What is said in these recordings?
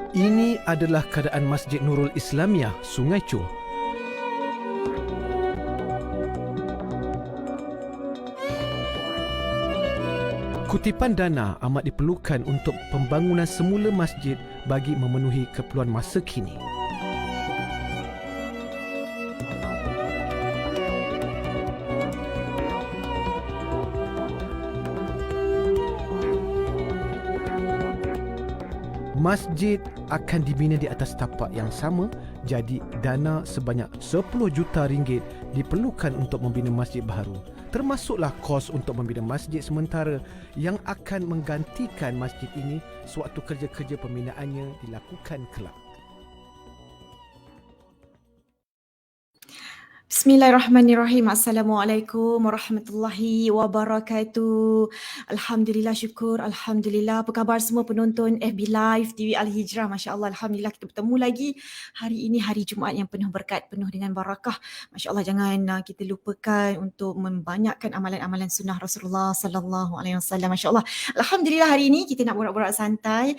Ini adalah keadaan Masjid Nurul Islamiyah, Sungai Choh. Kutipan dana amat diperlukan untuk pembangunan semula masjid bagi memenuhi keperluan masa kini. Masjid akan dibina di atas tapak yang sama, jadi dana sebanyak 10 juta ringgit diperlukan untuk membina masjid baru. Termasuklah kos untuk membina masjid sementara yang akan menggantikan masjid ini sewaktu kerja-kerja pembinaannya dilakukan kelak. Bismillahirrahmanirrahim. Assalamualaikum warahmatullahi wabarakatuh. Alhamdulillah, syukur. Alhamdulillah. Apa khabar semua penonton FB Live TV Al-Hijrah? Masya Allah, Alhamdulillah kita bertemu lagi. Hari ini hari Jumaat yang penuh berkat, penuh dengan barakah. Masya Allah, jangan kita lupakan untuk membanyakkan amalan-amalan sunnah Rasulullah Sallallahu Alaihi Wasallam. Masya Allah. Alhamdulillah, hari ini kita nak borak-borak santai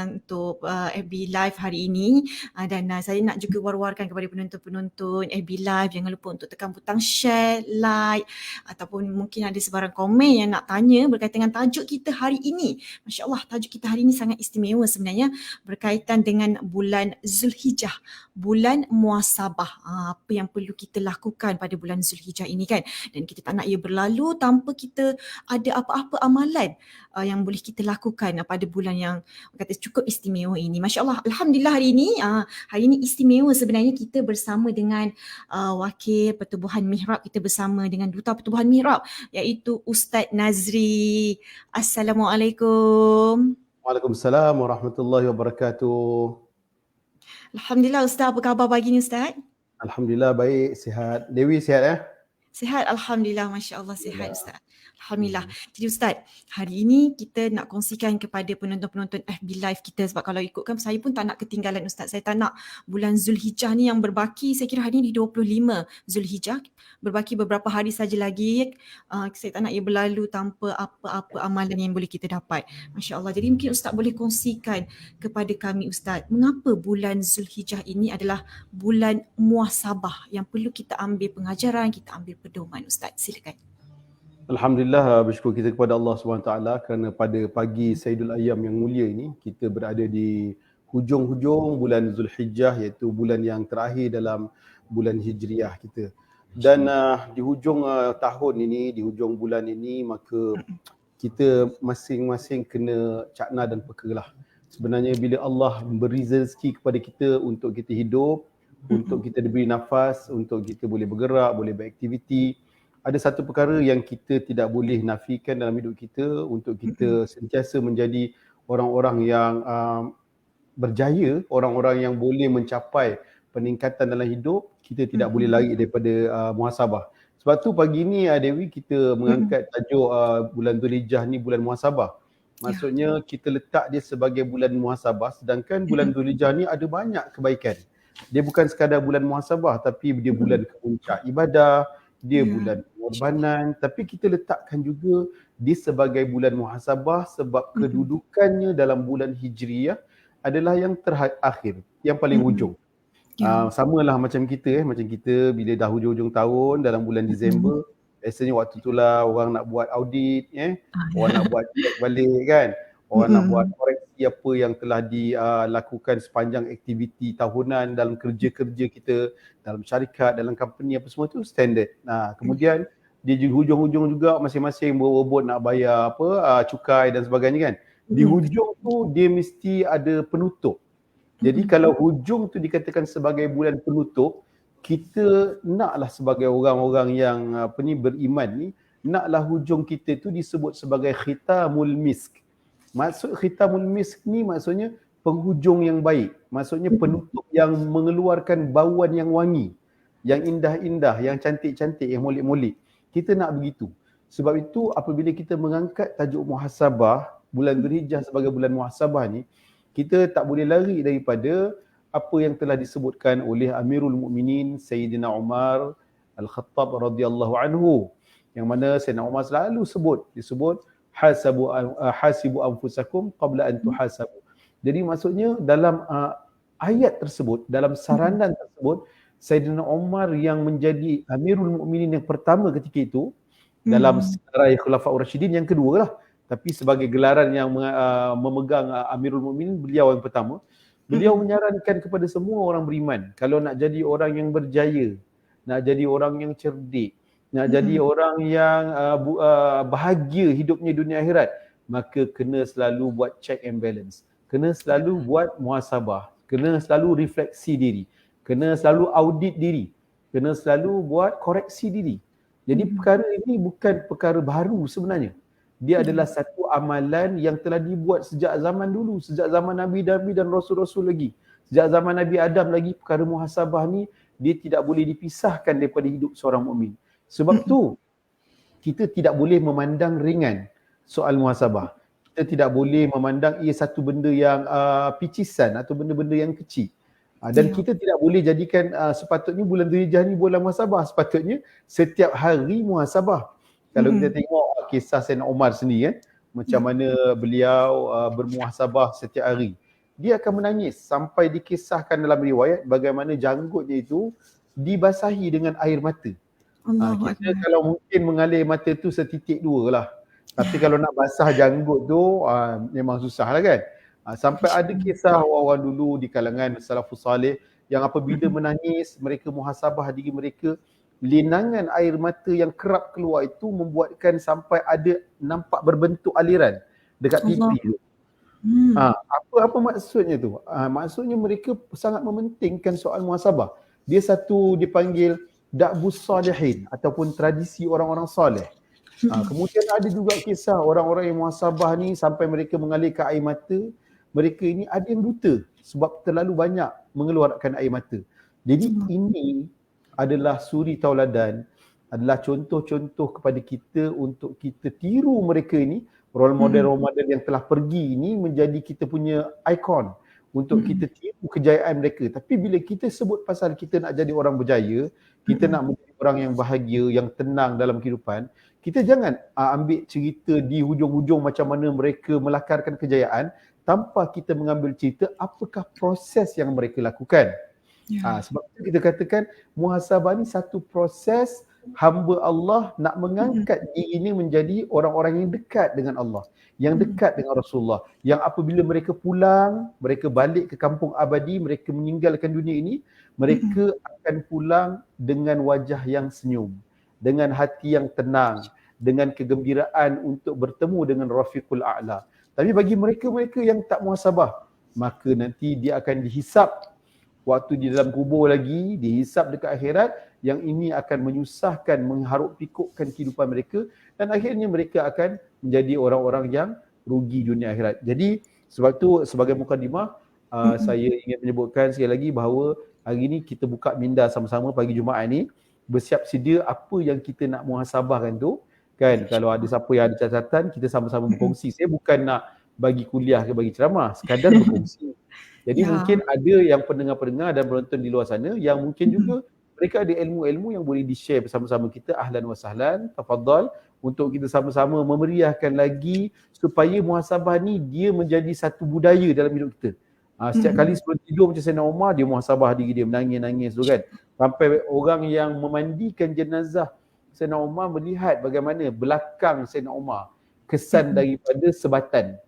untuk FB Live hari ini. Dan saya nak juga war-warkan kepada penonton-penonton FB Live, jangan lupa untuk tekan butang share, like ataupun mungkin ada sebarang komen yang nak tanya berkaitan dengan tajuk kita hari ini. Masya Allah, tajuk kita hari ini sangat istimewa sebenarnya, berkaitan dengan bulan Zulhijjah, bulan muasabah. Apa yang perlu kita lakukan pada bulan Zulhijjah ini kan, dan kita tak nak ia berlalu tanpa kita ada apa-apa amalan yang boleh kita lakukan pada bulan yang kata cukup istimewa ini. Masya Allah, Alhamdulillah hari ini istimewa sebenarnya. Kita bersama dengan Wakil Pertubuhan Mihrab, kita bersama dengan Duta Pertubuhan Mihrab iaitu Ustaz Nazri. Assalamualaikum. Waalaikumsalam warahmatullahi wabarakatuh. Alhamdulillah Ustaz, apa khabar pagi ni Ustaz? Alhamdulillah baik, sihat. Dewi sihat ya? Sihat, Alhamdulillah, Masya Allah sihat Ustaz. Alhamdulillah. Jadi Ustaz, hari ini kita nak kongsikan kepada penonton-penonton FB Live kita, sebab kalau ikutkan saya pun tak nak ketinggalan Ustaz. Saya tak nak bulan Zulhijjah ni yang berbaki, saya kira hari ni di 25 Zulhijjah, berbaki beberapa hari saja lagi. Saya tak nak ia berlalu tanpa apa-apa amalan yang boleh kita dapat. Masya Allah. Jadi mungkin Ustaz boleh kongsikan kepada kami Ustaz, mengapa bulan Zulhijjah ini adalah bulan muasabah yang perlu kita ambil pengajaran, kita ambil pedoman Ustaz. Silakan. Alhamdulillah, bersyukur kita kepada Allah SWT kerana pada pagi Sayyidul Ayyam yang mulia ini kita berada di hujung-hujung bulan Zulhijjah, iaitu bulan yang terakhir dalam bulan Hijriah kita. Dan di hujung tahun ini, di hujung bulan ini, maka kita masing-masing kena cakna dan pekalah. Sebenarnya bila Allah memberi rezeki kepada kita untuk kita hidup, untuk kita diberi nafas, untuk kita boleh bergerak, boleh beraktiviti, ada satu perkara yang kita tidak boleh nafikan dalam hidup kita untuk kita sentiasa menjadi orang-orang yang berjaya, orang-orang yang boleh mencapai peningkatan dalam hidup. Kita tidak boleh lari daripada muhasabah. Sebab tu pagi ni Dewi, kita mengangkat tajuk bulan Zulhijjah ni bulan muhasabah. Maksudnya kita letak dia sebagai bulan muhasabah, sedangkan bulan Zulhijjah ni ada banyak kebaikan. Dia bukan sekadar bulan muhasabah, tapi dia bulan kepuncak ibadah, dia bulan pengorbanan, tapi kita letakkan juga dia sebagai bulan muhasabah sebab kedudukannya dalam bulan Hijriyah adalah yang terakhir, yang paling hujung. Samalah macam kita macam kita bila dah hujung-hujung tahun dalam bulan Disember, biasanya waktu itulah orang nak buat audit, orang nak buat check balik kan, orang nak buat koreksi apa yang telah dilakukan sepanjang aktiviti tahunan dalam kerja-kerja kita, dalam syarikat, dalam company, apa semua tu standard. Kemudian di hujung-hujung juga masing-masing berebut nak bayar cukai dan sebagainya kan. Di hujung tu dia mesti ada penutup. Jadi kalau hujung tu dikatakan sebagai bulan penutup, kita naklah sebagai orang-orang yang beriman ni, naklah hujung kita tu disebut sebagai khitamul misk. Maksud khitamul misk ni maksudnya penghujung yang baik. Maksudnya penutup yang mengeluarkan bauan yang wangi, yang indah-indah, yang cantik-cantik, yang molek-molek. Kita nak begitu. Sebab itu apabila kita mengangkat tajuk muhasabah, bulan Zulhijjah sebagai bulan muhasabah ni, kita tak boleh lari daripada apa yang telah disebutkan oleh Amirul Mukminin Sayyidina Umar Al-Khattab radhiyallahu anhu, yang mana Sayyidina Umar selalu disebut hasibu anfusakum qabla an tuhasabu. Jadi maksudnya dalam ayat tersebut, dalam saranan tersebut, Saidina Umar yang menjadi Amirul Mukminin yang pertama ketika itu dalam sejarah Khulafaur Rasyidin yang kedua lah, tapi sebagai gelaran yang memegang Amirul Mukminin, beliau yang pertama. Beliau menyarankan kepada semua orang beriman, kalau nak jadi orang yang berjaya, nak jadi orang yang cerdik, nak jadi orang yang bahagia hidupnya dunia akhirat, maka kena selalu buat check and balance, kena selalu buat muhasabah, kena selalu refleksi diri, kena selalu audit diri, kena selalu buat koreksi diri. Jadi perkara ini bukan perkara baru sebenarnya. Dia adalah satu amalan yang telah dibuat sejak zaman dulu, sejak zaman Nabi-Nabi dan Rasul-Rasul lagi. Sejak zaman Nabi Adam lagi, perkara muhasabah ni dia tidak boleh dipisahkan daripada hidup seorang mukmin. Sebab tu kita tidak boleh memandang ringan soal muhasabah. Kita tidak boleh memandang ia satu benda yang picisan atau benda-benda yang kecil. Dan kita tidak boleh jadikan sepatutnya bulan Dzulhijjah ni bulan muhasabah. Sepatutnya setiap hari muhasabah. Kalau kita tengok kisah Sayyidina Umar sendiri kan, macam mana beliau bermuhasabah setiap hari. Dia akan menangis sampai dikisahkan dalam riwayat bagaimana janggutnya itu dibasahi dengan air mata. Kita kalau mungkin mengalir mata tu setitik dua lah. Tapi kalau nak basah janggut tu memang susah lah kan. Sampai ada kisah orang-orang dulu di kalangan salafus salih yang apabila menangis, mereka muhasabah diri mereka, linangan air mata yang kerap keluar itu membuatkan sampai ada nampak berbentuk aliran dekat pipi tu. Apa maksudnya tu? Maksudnya mereka sangat mementingkan soal muhasabah. Dia satu dipanggil da'bus salihin ataupun tradisi orang-orang soleh. Kemudian ada juga kisah orang-orang yang muhasabah ni sampai mereka mengalirkan air mata. Mereka ini ada yang buta sebab terlalu banyak mengeluarkan air mata. Jadi ini adalah suri tauladan, adalah contoh-contoh kepada kita untuk kita tiru mereka ini, role model yang telah pergi ini menjadi kita punya ikon untuk kita tiru kejayaan mereka. Tapi bila kita sebut pasal kita nak jadi orang berjaya, kita nak menjadi orang yang bahagia, yang tenang dalam kehidupan, kita jangan ambil cerita di hujung-hujung macam mana mereka melakarkan kejayaan tanpa kita mengambil cerita apakah proses yang mereka lakukan. Sebab itu kita katakan muhasabah ni satu proses hamba Allah nak mengangkat diri ini menjadi orang-orang yang dekat dengan Allah, yang dekat dengan Rasulullah, yang apabila mereka pulang, mereka balik ke kampung abadi, mereka meninggalkan dunia ini, mereka akan pulang dengan wajah yang senyum, dengan hati yang tenang, dengan kegembiraan untuk bertemu dengan Rafiqul A'la. Tapi bagi mereka-mereka yang tak muhasabah, maka nanti dia akan dihisap waktu di dalam kubur lagi, dihisap dekat akhirat, yang ini akan menyusahkan, mengharuk pikukkan kehidupan mereka, dan akhirnya mereka akan menjadi orang-orang yang rugi dunia akhirat. Jadi sebab tu sebagai mukadimah, saya ingin menyebutkan sekali lagi bahawa hari ini kita buka minda sama-sama pagi Jumaat ni, bersiap sedia apa yang kita nak muhasabahkan tu kan. Kalau ada siapa yang ada catatan, kita sama-sama berkongsi. Saya bukan nak bagi kuliah ke bagi ceramah, sekadar berkongsi. Jadi mungkin ada yang pendengar-pendengar dan penonton di luar sana yang mungkin juga mereka ada ilmu-ilmu yang boleh di-share bersama-sama kita. Ahlan wa sahlan, tafadhal, untuk kita sama-sama memeriahkan lagi supaya muhasabah ni dia menjadi satu budaya dalam hidup kita. Setiap kali sebelum tidur macam Sayyidina Umar, dia muhasabah diri dia, menangis-nangis tu kan. Sampai orang yang memandikan jenazah Sayyidina Umar melihat bagaimana belakang Sayyidina Umar kesan daripada sebatan.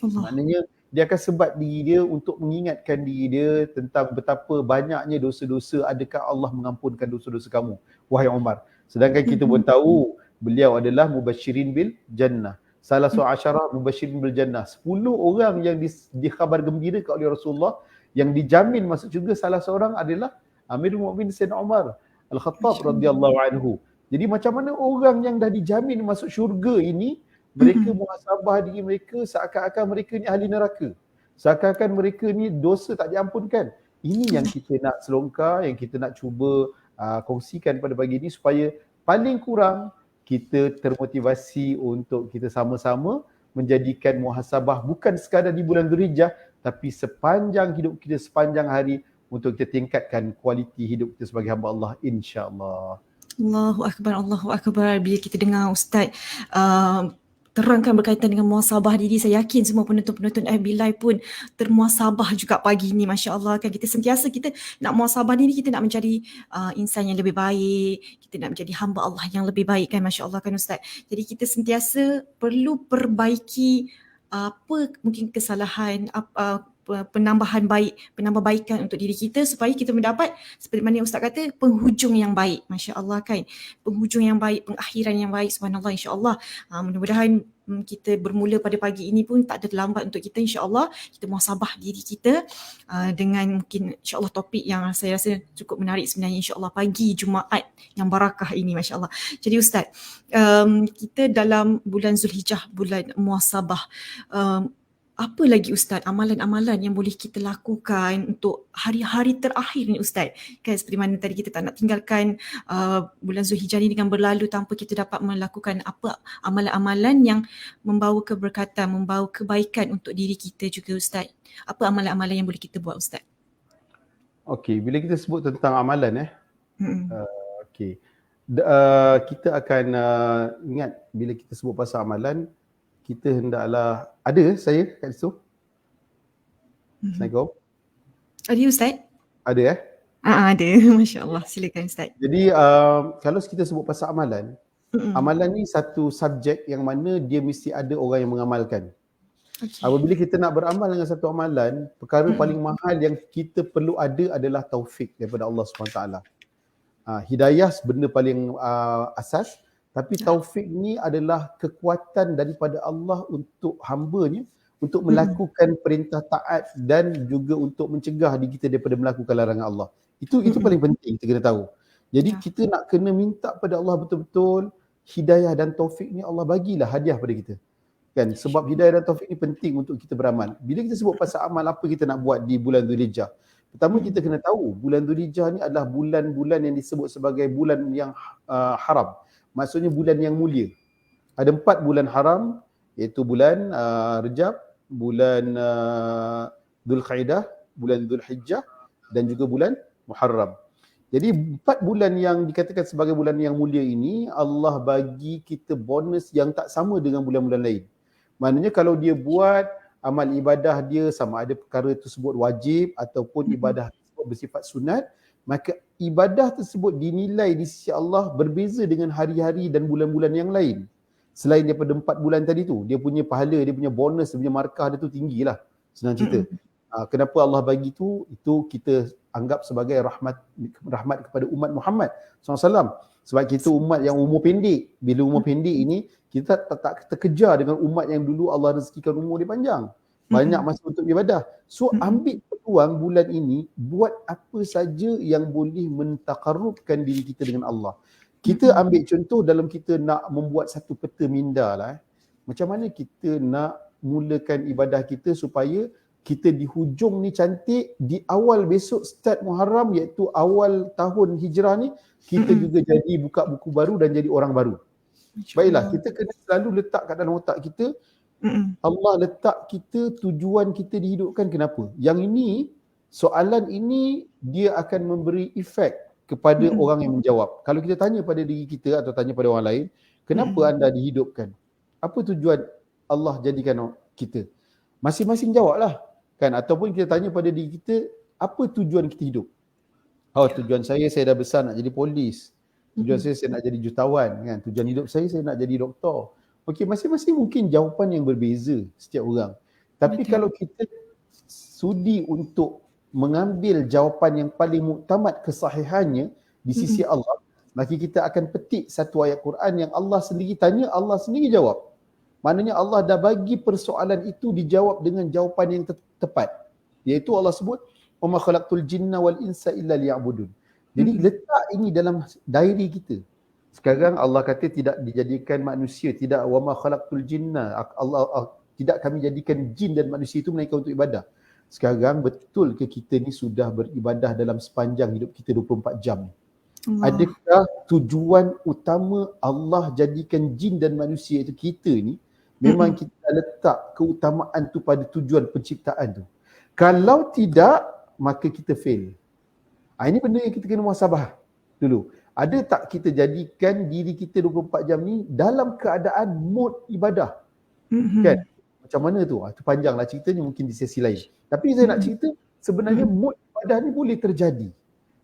Maknanya dia akan sebat diri dia untuk mengingatkan diri dia tentang betapa banyaknya dosa-dosa, adakah Allah mengampunkan dosa-dosa kamu, wahai Umar. Sedangkan kita pun tahu beliau adalah mubasyirin bil jannah. Salah seorang asyarah mubasyirin bil jannah. 10 orang yang dikhabar gembirakan oleh Rasulullah yang dijamin masuk syurga, salah seorang adalah Amirul Mukminin Sayyidina Umar Al-Khattab radhiyallahu anhu. Jadi macam mana orang yang dah dijamin masuk syurga ini, mereka muhasabah diri mereka seakan-akan mereka ni ahli neraka, seakan-akan mereka ni dosa tak diampunkan. Ini yang kita nak selongkar, yang kita nak cuba kongsikan pada pagi ini supaya paling kurang kita termotivasi untuk kita sama-sama menjadikan muhasabah bukan sekadar di bulan Dzulhijjah, tapi sepanjang hidup kita, sepanjang hari, untuk kita tingkatkan kualiti hidup kita sebagai hamba Allah, insya-Allah. Allahu Akbar, Allahu Akbar. Bila kita dengar Ustaz terangkan berkaitan dengan muhasabah diri. Saya yakin semua penonton-penonton FB Live pun termuhasabah juga pagi ni, Masya Allah kan. Kita sentiasa kita nak muhasabah diri, kita nak menjadi insan yang lebih baik, kita nak menjadi hamba Allah yang lebih baik kan, Masya Allah kan Ustaz. Jadi kita sentiasa perlu perbaiki apa mungkin kesalahan, penambahbaikan untuk diri kita supaya kita mendapat seperti mana Ustaz kata penghujung yang baik, Masya Allah kan, penghujung yang baik, pengakhiran yang baik, subhanallah, insya-Allah. Mudah-mudahan kita bermula pada pagi ini pun tak ada terlambat untuk kita, insya-Allah kita muhasabah diri kita dengan mungkin insya-Allah topik yang saya rasa cukup menarik sebenarnya, insya-Allah pagi Jumaat yang barakah ini, Masya Allah. Jadi Ustaz, kita dalam bulan Zulhijjah, bulan muhasabah, apa lagi Ustaz amalan-amalan yang boleh kita lakukan untuk hari-hari terakhir ni Ustaz? Kan seperti mana tadi kita tak nak tinggalkan bulan Zulhijjah ni dengan berlalu tanpa kita dapat melakukan apa amalan-amalan yang membawa keberkatan, membawa kebaikan untuk diri kita juga Ustaz. Apa amalan-amalan yang boleh kita buat Ustaz? Okey, bila kita sebut tentang amalan okey. Kita akan ingat bila kita sebut pasal amalan, kita hendaklah ada saya kat situ. Assalamualaikum. Ada Ustaz? Ada Ada. Masya Allah. Silakan Ustaz. Jadi kalau kita sebut pasal amalan, amalan ni satu subjek yang mana dia mesti ada orang yang mengamalkan. Okay. Apabila kita nak beramal dengan satu amalan, perkara paling mahal yang kita perlu ada adalah taufik daripada Allah SWT. Hidayah benda paling asas. Tapi taufik ni adalah kekuatan daripada Allah untuk hamba-Nya untuk melakukan perintah taat dan juga untuk mencegah diri kita daripada melakukan larangan Allah. Itu paling penting kita kena tahu. Jadi kita nak kena minta pada Allah betul-betul hidayah dan taufik ni Allah bagilah hadiah pada kita. Kan? Sebab hidayah dan taufik ni penting untuk kita beramal. Bila kita sebut pasal amal apa kita nak buat di bulan Zulhijjah, pertama kita kena tahu bulan Zulhijjah ni adalah bulan-bulan yang disebut sebagai bulan yang haram. Maksudnya bulan yang mulia. Ada 4 bulan haram, iaitu bulan Rejab, bulan Dzulqa'dah, bulan Zulhijjah dan juga bulan Muharram. Jadi 4 bulan yang dikatakan sebagai bulan yang mulia ini, Allah bagi kita bonus yang tak sama dengan bulan-bulan lain. Maknanya kalau dia buat amal ibadah dia sama ada perkara tersebut wajib ataupun ibadah tersebut bersifat sunat, maka ibadah tersebut dinilai di sisi Allah berbeza dengan hari-hari dan bulan-bulan yang lain. Selain daripada 4 bulan tadi tu, dia punya pahala, dia punya bonus, dia punya markah dia tu tinggilah. Senang cerita. Kenapa Allah bagi tu? Itu kita anggap sebagai rahmat kepada umat Muhammad SAW. Sebab kita umat yang umur pendek. Bila umur pendek ini, kita tak terkejar dengan umat yang dulu Allah rezekikan umur dia panjang. Banyak masa untuk ibadah. So ambil peluang bulan ini, buat apa saja yang boleh mentaqarrubkan diri kita dengan Allah. Kita ambil contoh dalam kita nak membuat satu peta minda lah. Macam mana kita nak mulakan ibadah kita supaya kita di hujung ni cantik, di awal besok start Muharram iaitu awal tahun hijrah ni, kita juga jadi buka buku baru dan jadi orang baru. Baiklah, kita kena selalu letak kat dalam otak kita, Allah letak kita, tujuan kita dihidupkan kenapa? Yang ini, soalan ini dia akan memberi efek kepada orang yang menjawab. Kalau kita tanya pada diri kita atau tanya pada orang lain, kenapa anda dihidupkan? Apa tujuan Allah jadikan kita? Masing-masing jawablah. Kan? Ataupun kita tanya pada diri kita, apa tujuan kita hidup? Tujuan saya dah besar nak jadi polis. Tujuan saya nak jadi jutawan. Kan? Tujuan hidup saya nak jadi doktor. Okey, masing-masing mungkin jawapan yang berbeza setiap orang. Tapi kalau kita sudi untuk mengambil jawapan yang paling muktamad kesahihannya di sisi Allah, maka kita akan petik satu ayat Quran yang Allah sendiri tanya, Allah sendiri jawab. Maknanya Allah dah bagi persoalan itu dijawab dengan jawapan yang tepat. Iaitu Allah sebut, "Wa ma khalaqtul jinna wal insa illa liya'budun." Jadi letak ini dalam diary kita. Sekarang Allah kata tidak dijadikan manusia, tidak wa ma khalaqtul jinna, Allah tidak kami jadikan jin dan manusia itu melainkan untuk ibadah. Sekarang betul ke kita ni sudah beribadah dalam sepanjang hidup kita 24 jam? Adakah tujuan utama Allah jadikan jin dan manusia itu kita ni memang kita letak keutamaan tu pada tujuan penciptaan tu? Kalau tidak, maka kita fail. Ini benda yang kita kena muhasabah dulu. Ada tak kita jadikan diri kita 24 jam ni dalam keadaan mood ibadah? Kan? Macam mana tu? Itu panjanglah ceritanya, mungkin di sesi lain. Tapi saya nak cerita sebenarnya mood ibadah ni boleh terjadi.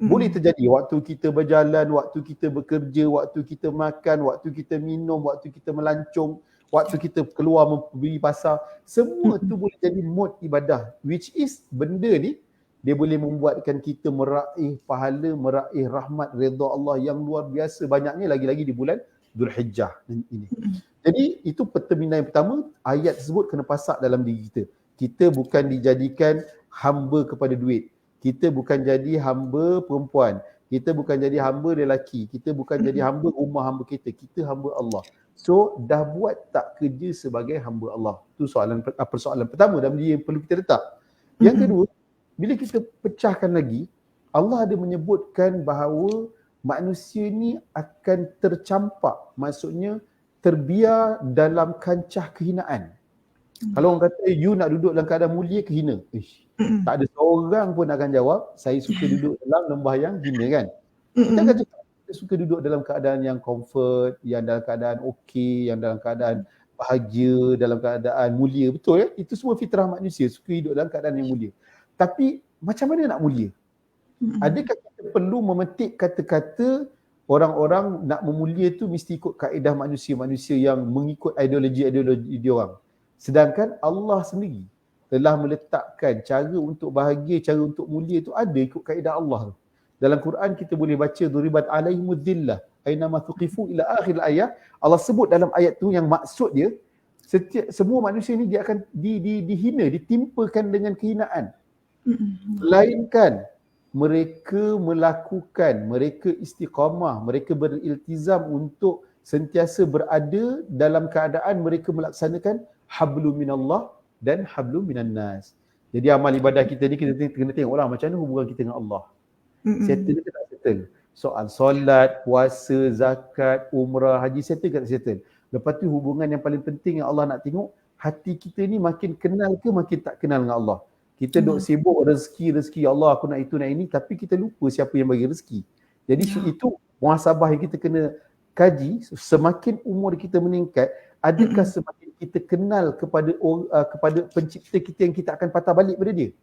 Boleh terjadi waktu kita berjalan, waktu kita bekerja, waktu kita makan, waktu kita minum, waktu kita melancong, waktu kita keluar membeli pasar. Semua tu boleh jadi mood ibadah. Which is benda ni dia boleh membuatkan kita meraih pahala, meraih rahmat, redha Allah yang luar biasa banyaknya, lagi-lagi di bulan Zulhijjah ini. Jadi itu perterminan yang pertama, ayat tersebut kena pasak dalam diri kita. Kita bukan dijadikan hamba kepada duit. Kita bukan jadi hamba perempuan. Kita bukan jadi hamba lelaki. Kita bukan jadi hamba rumah hamba kita. Kita hamba Allah. So dah buat tak kerja sebagai hamba Allah. Itu persoalan pertama dan dia yang perlu kita letak. Yang kedua, bila kita pecahkan lagi, Allah ada menyebutkan bahawa manusia ni akan tercampak. Maksudnya terbiar dalam kancah kehinaan. Kalau orang kata you nak duduk dalam keadaan mulia ke hina? Tak ada seorang pun akan jawab saya suka duduk dalam lembah yang hina, kan? Kita akan cakap kita suka duduk dalam keadaan yang comfort, yang dalam keadaan okey, yang dalam keadaan bahagia, dalam keadaan mulia. Betul ya? Itu semua fitrah manusia, suka hidup dalam keadaan yang mulia. Tapi macam mana nak mulia? Adakah kita perlu memetik kata-kata orang-orang nak memulia tu mesti ikut kaedah manusia-manusia yang mengikut ideologi dia orang? Sedangkan Allah sendiri telah meletakkan cara untuk bahagia, cara untuk mulia tu ada ikut kaedah Allah. Dalam Quran kita boleh baca duribat alaihimud dhillah aina ma tuqifu ila akhir ayat. Allah sebut dalam ayat tu yang maksud dia semua manusia ni dia akan dihina, ditimpakan dengan kehinaan. Melainkan mereka istiqamah, mereka beriltizam untuk sentiasa berada dalam keadaan mereka melaksanakan hablum minallah dan hablum minan nas. Jadi amal ibadah kita ni kita kena tengoklah macam mana hubungan kita dengan Allah. Settle ke tak settle? Soal solat, puasa, zakat, umrah, haji settle ke tak settle? Lepas tu hubungan yang paling penting yang Allah nak tengok, hati kita ni makin kenal ke makin tak kenal dengan Allah. Kita duk sibuk rezeki Allah, aku nak itu nak ini, tapi kita lupa siapa yang bagi rezeki. Jadi itu muhasabah yang kita kena kaji. Semakin umur kita meningkat, adakah semakin kita kenal kepada pencipta kita yang kita akan patah balik pada dia?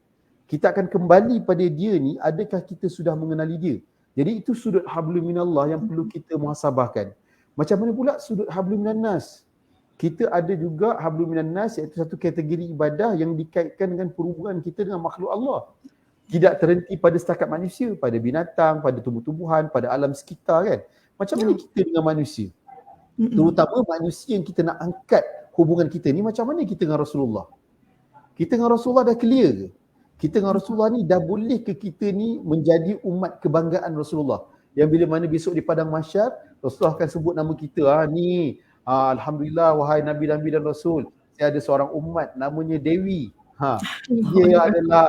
Kita akan kembali pada dia ni, adakah kita sudah mengenali dia? Jadi itu sudut hablum minallah yang perlu kita muhasabahkan. Macam mana pula sudut hablum minan nas? Kita ada juga hablum minan nas, iaitu satu kategori ibadah yang dikaitkan dengan perhubungan kita dengan makhluk Allah. Tidak terhenti pada setakat manusia, pada binatang, pada tumbuh-tumbuhan, pada alam sekitar, kan? Macam mana kita dengan manusia? Terutama manusia yang kita nak angkat hubungan kita ni, macam mana kita dengan Rasulullah? Kita dengan Rasulullah dah clear ke? Kita dengan Rasulullah ni dah boleh ke kita ni menjadi umat kebanggaan Rasulullah? Yang bila mana besok di padang mahsyar, Rasulullah akan sebut nama kita, alhamdulillah wahai Nabi dan Rasul, saya ada seorang umat namanya Dewi. Dia adalah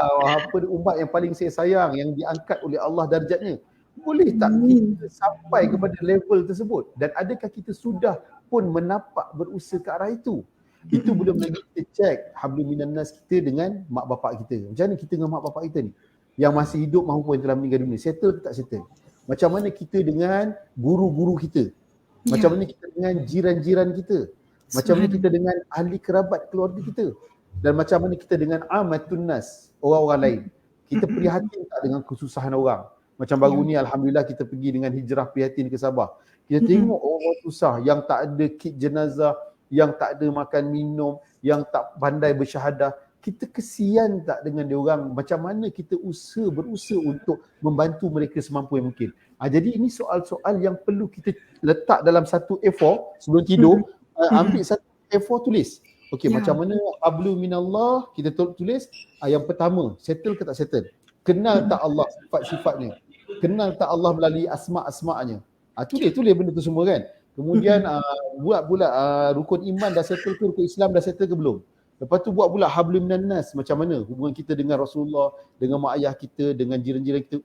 umat yang paling saya sayang, yang diangkat oleh Allah darjatnya. Boleh tak kita sampai kepada level tersebut? Dan adakah kita sudah pun menapak berusaha ke arah itu? Itu belum lagi kita cek hablum minan nas kita dengan mak bapak kita. Macam mana kita dengan mak bapak kita ni? Yang masih hidup maupun yang telah meninggal dunia. Settle ke tak settle? Macam mana kita dengan guru-guru kita? Macam mana kita dengan jiran-jiran kita? Macam mana kita dengan ahli kerabat keluarga kita? Dan macam mana kita dengan amatun nas, orang-orang lain? Kita prihatin tak dengan kesusahan orang? Macam baru ni alhamdulillah kita pergi dengan hijrah prihatin ke Sabah. Kita tengok orang susah yang tak ada kit jenazah, yang tak ada makan minum, yang tak pandai bersyahadah. Kita kesian tak dengan dia orang? Macam mana kita berusaha untuk membantu mereka semampu yang mungkin. Jadi ini soal-soal yang perlu kita letak dalam satu A4 sebelum tidur. Ambil satu A4 tulis. Okey, macam mana hablum minallah, kita tulis yang pertama, settle ke tak settle? Kenal tak Allah sifat-sifatnya? Kenal tak Allah melalui asma'-asma'nya? Tulis benda tu semua, kan? Kemudian buat pula rukun iman dah settle ke, rukun Islam dah settle ke belum? Lepas tu buat pula hablum minan nas, macam mana hubungan kita dengan Rasulullah, dengan mak ayah kita, dengan jiran-jiran kita.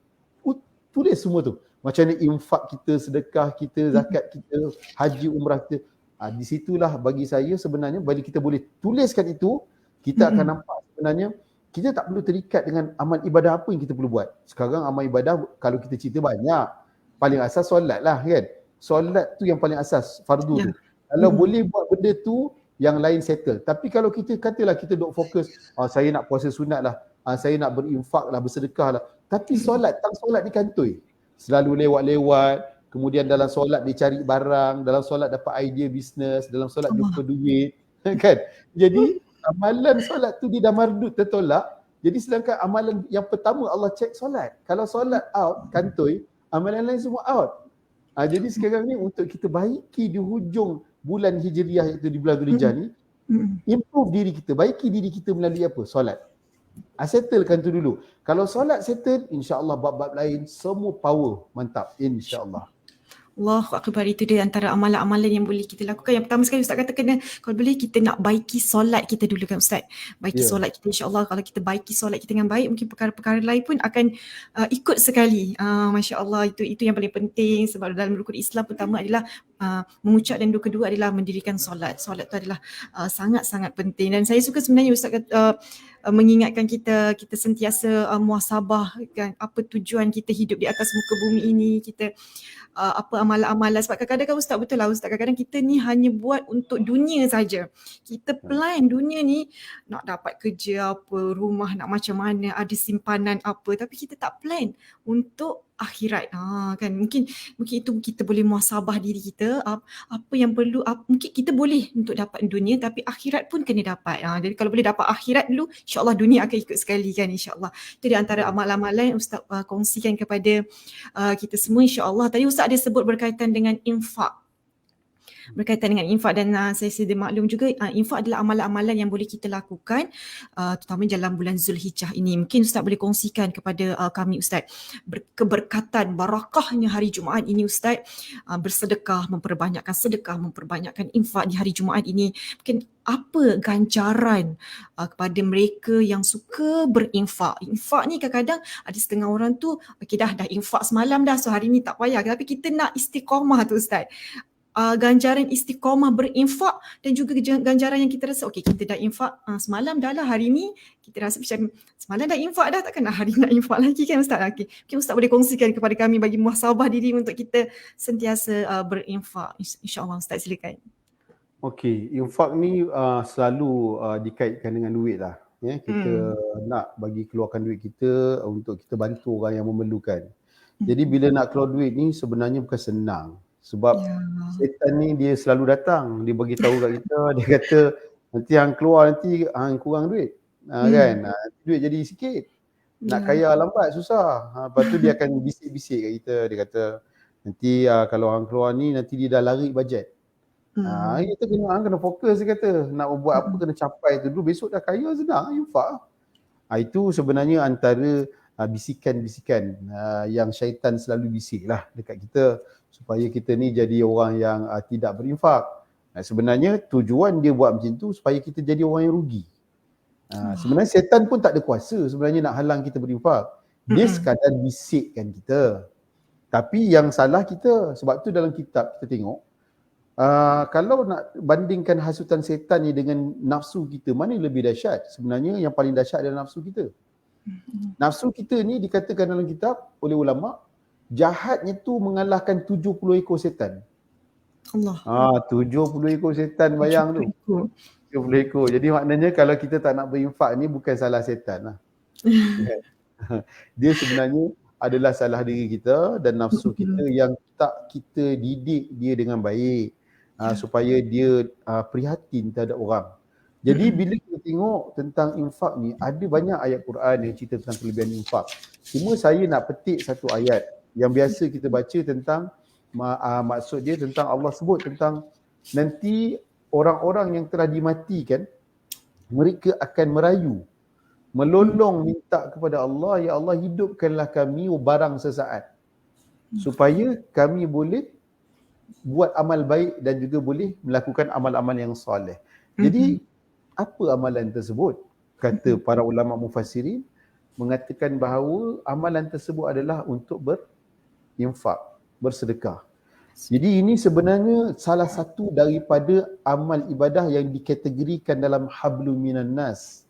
Tulis semua tu. Macam mana infak kita, sedekah kita, zakat kita, haji umrah kita. Di situlah bagi saya sebenarnya, bila kita boleh tuliskan itu, kita akan nampak sebenarnya kita tak perlu terikat dengan amal ibadah apa yang kita perlu buat. Sekarang amal ibadah kalau kita cerita banyak. Paling asas solat lah, kan? Solat tu yang paling asas, fardu tu. Kalau boleh buat benda tu yang lain settle. Tapi kalau kita katalah kita duk fokus, saya nak puasa sunat lah, saya nak berinfak lah, bersedekah lah, tapi solat, tang solat ni kantoi. Selalu lewat-lewat, kemudian dalam solat dia cari barang, dalam solat dapat idea bisnes, dalam solat jumpa duit, kan? Jadi amalan solat tu dia dah mardud, tertolak. Jadi sedangkan amalan yang pertama Allah cek solat. Kalau solat out, kantoi, amalan lain semua out. Jadi sekarang ni untuk kita baiki di hujung bulan Hijriah iaitu di bulan Dzulhijjah ni, improve diri kita, baiki diri kita melalui apa? Solat. Settlekan tu dulu. Kalau solat settle, insya-Allah bab-bab lain semua power, mantap, insya-Allah. Allahu Akbar, itu dia antara amalan-amalan yang boleh kita lakukan. Yang pertama sekali Ustaz kata kena, kalau boleh kita nak baiki solat kita dulu kan Ustaz. Baiki solat kita, insya-Allah kalau kita baiki solat kita dengan baik, mungkin perkara-perkara lain pun akan ikut sekali. Masya-Allah, itu yang paling penting, sebab dalam rukun Islam pertama adalah mengucap dan kedua adalah mendirikan solat. Solat tu adalah sangat-sangat penting, dan saya suka sebenarnya Ustaz kata, mengingatkan kita sentiasa muhasabah kan, apa tujuan kita hidup di atas muka bumi ini, kita apa amalan-amalan. Sebab kadang-kadang kan Ustaz, betul lah Ustaz, kadang-kadang kita ni hanya buat untuk dunia saja. Kita plan dunia ni nak dapat kerja apa, rumah nak macam mana, ada simpanan apa, tapi kita tak plan untuk akhirat. Kan mungkin itu kita boleh muhasabah diri kita, apa yang perlu, mungkin kita boleh untuk dapat dunia tapi akhirat pun kena dapat. Jadi kalau boleh dapat akhirat dulu, insya-Allah dunia akan ikut sekali kan, insya-Allah. Itu di antara amalan-amalan yang Ustaz kongsikan kepada kita semua, insya-Allah. Tadi Ustaz ada sebut berkaitan dengan infak. Dan saya sedia maklum juga, infak adalah amalan-amalan yang boleh kita lakukan terutama dalam bulan Zulhijjah ini. Mungkin Ustaz boleh kongsikan kepada kami Ustaz, keberkatan, barakahnya hari Jumaat ini Ustaz, bersedekah, memperbanyakkan infak di hari Jumaat ini. Mungkin apa ganjaran kepada mereka yang suka berinfak. Infak ni kadang-kadang ada setengah orang tu, okay dah infak semalam dah, so hari ni tak payah, tapi kita nak istiqamah tu Ustaz. Ganjaran istiqamah berinfak dan juga ganjaran yang kita rasa, okey kita dah infak semalam dah lah, hari ni kita rasa macam semalam dah infak dah, takkan hari nak infak lagi kan Ustaz. Okey, mungkin Ustaz boleh kongsikan kepada kami bagi muhasabah diri untuk kita sentiasa berinfak, insya-Allah Ustaz, silakan. Okey, infak ni selalu dikaitkan dengan duit lah. Ya, kita nak bagi keluarkan duit kita untuk kita bantu orang yang memerlukan. Jadi bila nak keluar duit ni sebenarnya bukan senang. Sebab setan ni dia selalu datang, dia bagi tahu kat kita, dia kata nanti hang keluar nanti hang kurang duit. Kan? Duit jadi sikit. Nak kaya lambat susah. Lepas tu dia akan bisik-bisik kat kita, dia kata nanti kalau hang keluar ni nanti dia dah lari bajet. Kita kena fokus, dia kata. Nak buat apa kena capai tu dulu, besok dah kaya senang, infak. Itu sebenarnya antara bisikan-bisikan yang syaitan selalu bisik lah dekat kita, supaya kita ni jadi orang yang tidak berinfak. Sebenarnya tujuan dia buat macam tu supaya kita jadi orang yang rugi. Sebenarnya setan pun tak ada kuasa sebenarnya nak halang kita berinfak. Dia sekadar bisikkan kita. Tapi yang salah kita, sebab tu dalam kitab kita tengok, kalau nak bandingkan hasutan setan ni dengan nafsu kita, mana yang lebih dahsyat? Sebenarnya yang paling dahsyat adalah nafsu kita. Nafsu kita ni dikatakan dalam kitab oleh ulama, jahatnya tu mengalahkan 70 ekor setan. Allah. 70 ekor setan, bayang tu. 70 ekor. Jadi maknanya kalau kita tak nak berinfak ni bukan salah setan lah. Dia sebenarnya adalah salah diri kita dan nafsu kita yang tak kita didik dia dengan baik, supaya dia prihatin terhadap orang. Jadi bila kita tengok tentang infak ni, ada banyak ayat Quran yang cerita tentang kelebihan infak. Cuma saya nak petik satu ayat yang biasa kita baca tentang maksud dia tentang Allah sebut tentang nanti orang-orang yang telah dimatikan, mereka akan merayu, melolong minta kepada Allah, ya Allah hidupkanlah kami barang sesaat supaya kami boleh buat amal baik dan juga boleh melakukan amal-amal yang soleh. Jadi apa amalan tersebut? Kata para ulama mufassirin mengatakan bahawa amalan tersebut adalah untuk berinfak, bersedekah. Jadi ini sebenarnya salah satu daripada amal ibadah yang dikategorikan dalam hablum minan nas.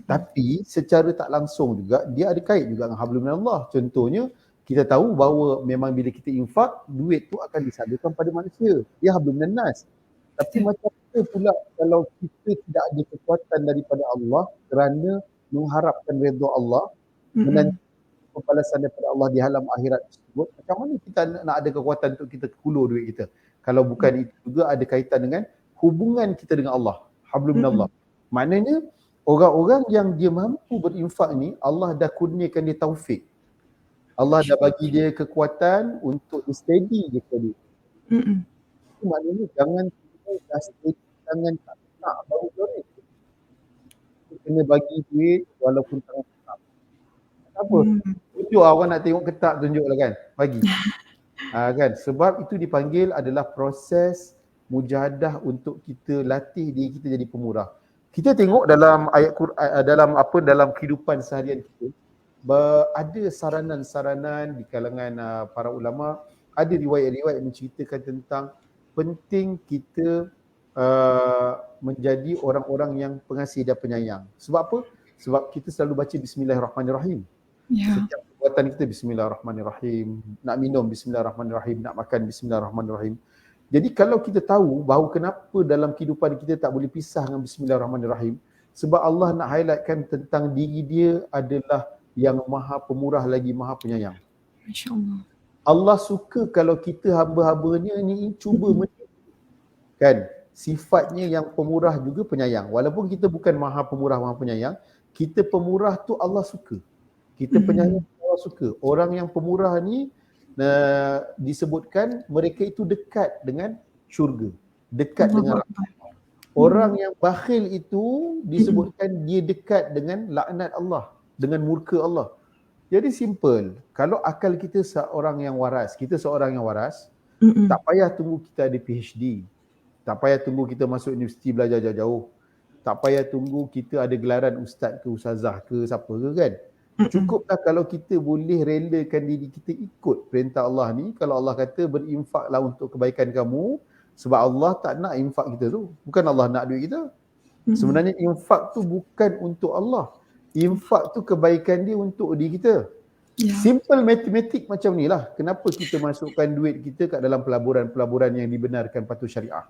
Tapi secara tak langsung juga dia ada kait juga dengan hablum minallah. Contohnya kita tahu bahawa memang bila kita infak, duit tu akan disalurkan pada manusia. Dia hablum minan nas. Tapi macam mana pula kalau kita tidak ada kekuatan daripada Allah kerana mengharapkan redha Allah, menanti pembalasan daripada Allah di alam akhirat tersebut, macam mana kita nak ada kekuatan untuk kita kulur duit kita? Kalau bukan itu juga ada kaitan dengan hubungan kita dengan Allah, hablum minallah. Maknanya orang-orang yang dia mampu berinfak ni, Allah dah kurniakan dia taufik. Allah dah bagi dia kekuatan untuk steady je tadi. Itu maknanya jangan dah steady, jangan tak nak baru duit. Kena bagi duit walaupun tangan ketak. Apa? Tunjuk awak nak tengok ketak, tunjuklah kan, bagi. Kan, sebab itu dipanggil adalah proses mujahadah untuk kita latih diri kita jadi pemurah. Kita tengok dalam ayat Quran, dalam kehidupan seharian kita, ada saranan-saranan di kalangan para ulama, ada riwayat-riwayat menceritakan tentang penting kita menjadi orang-orang yang pengasih dan penyayang. Sebab apa? Sebab kita selalu baca Bismillahirrahmanirrahim. Setiap perbuatan kita Bismillahirrahmanirrahim, nak minum Bismillahirrahmanirrahim, nak makan Bismillahirrahmanirrahim. Jadi kalau kita tahu bahawa kenapa dalam kehidupan kita tak boleh pisah dengan Bismillahirrahmanirrahim, sebab Allah nak highlightkan tentang diri dia adalah yang maha pemurah lagi maha penyayang. Masya-Allah. Allah suka kalau kita hamba-hambanya ni cuba kan sifatnya yang pemurah juga penyayang. Walaupun kita bukan maha pemurah maha penyayang, kita pemurah tu Allah suka. Kita penyayang Allah suka. Orang yang pemurah ni disebutkan mereka itu dekat dengan syurga, dekat dengan rahmat. Orang yang bakhil itu disebutkan dia dekat dengan laknat Allah, dengan murka Allah. Jadi simple. Kalau akal kita seorang yang waras, tak payah tunggu kita ada PhD. Tak payah tunggu kita masuk universiti belajar jauh-jauh. Tak payah tunggu kita ada gelaran ustaz ke ustazah ke siapa ke kan. Cukuplah kalau kita boleh relakan diri kita ikut perintah Allah ni. Kalau Allah kata berinfaklah untuk kebaikan kamu, sebab Allah tak nak infak kita tu. Bukan Allah nak duit kita. Sebenarnya infak tu bukan untuk Allah. Infak tu kebaikan dia untuk diri kita. Simple matematik macam ni lah. Kenapa kita masukkan duit kita kat dalam pelaburan-pelaburan yang dibenarkan patuh syariah.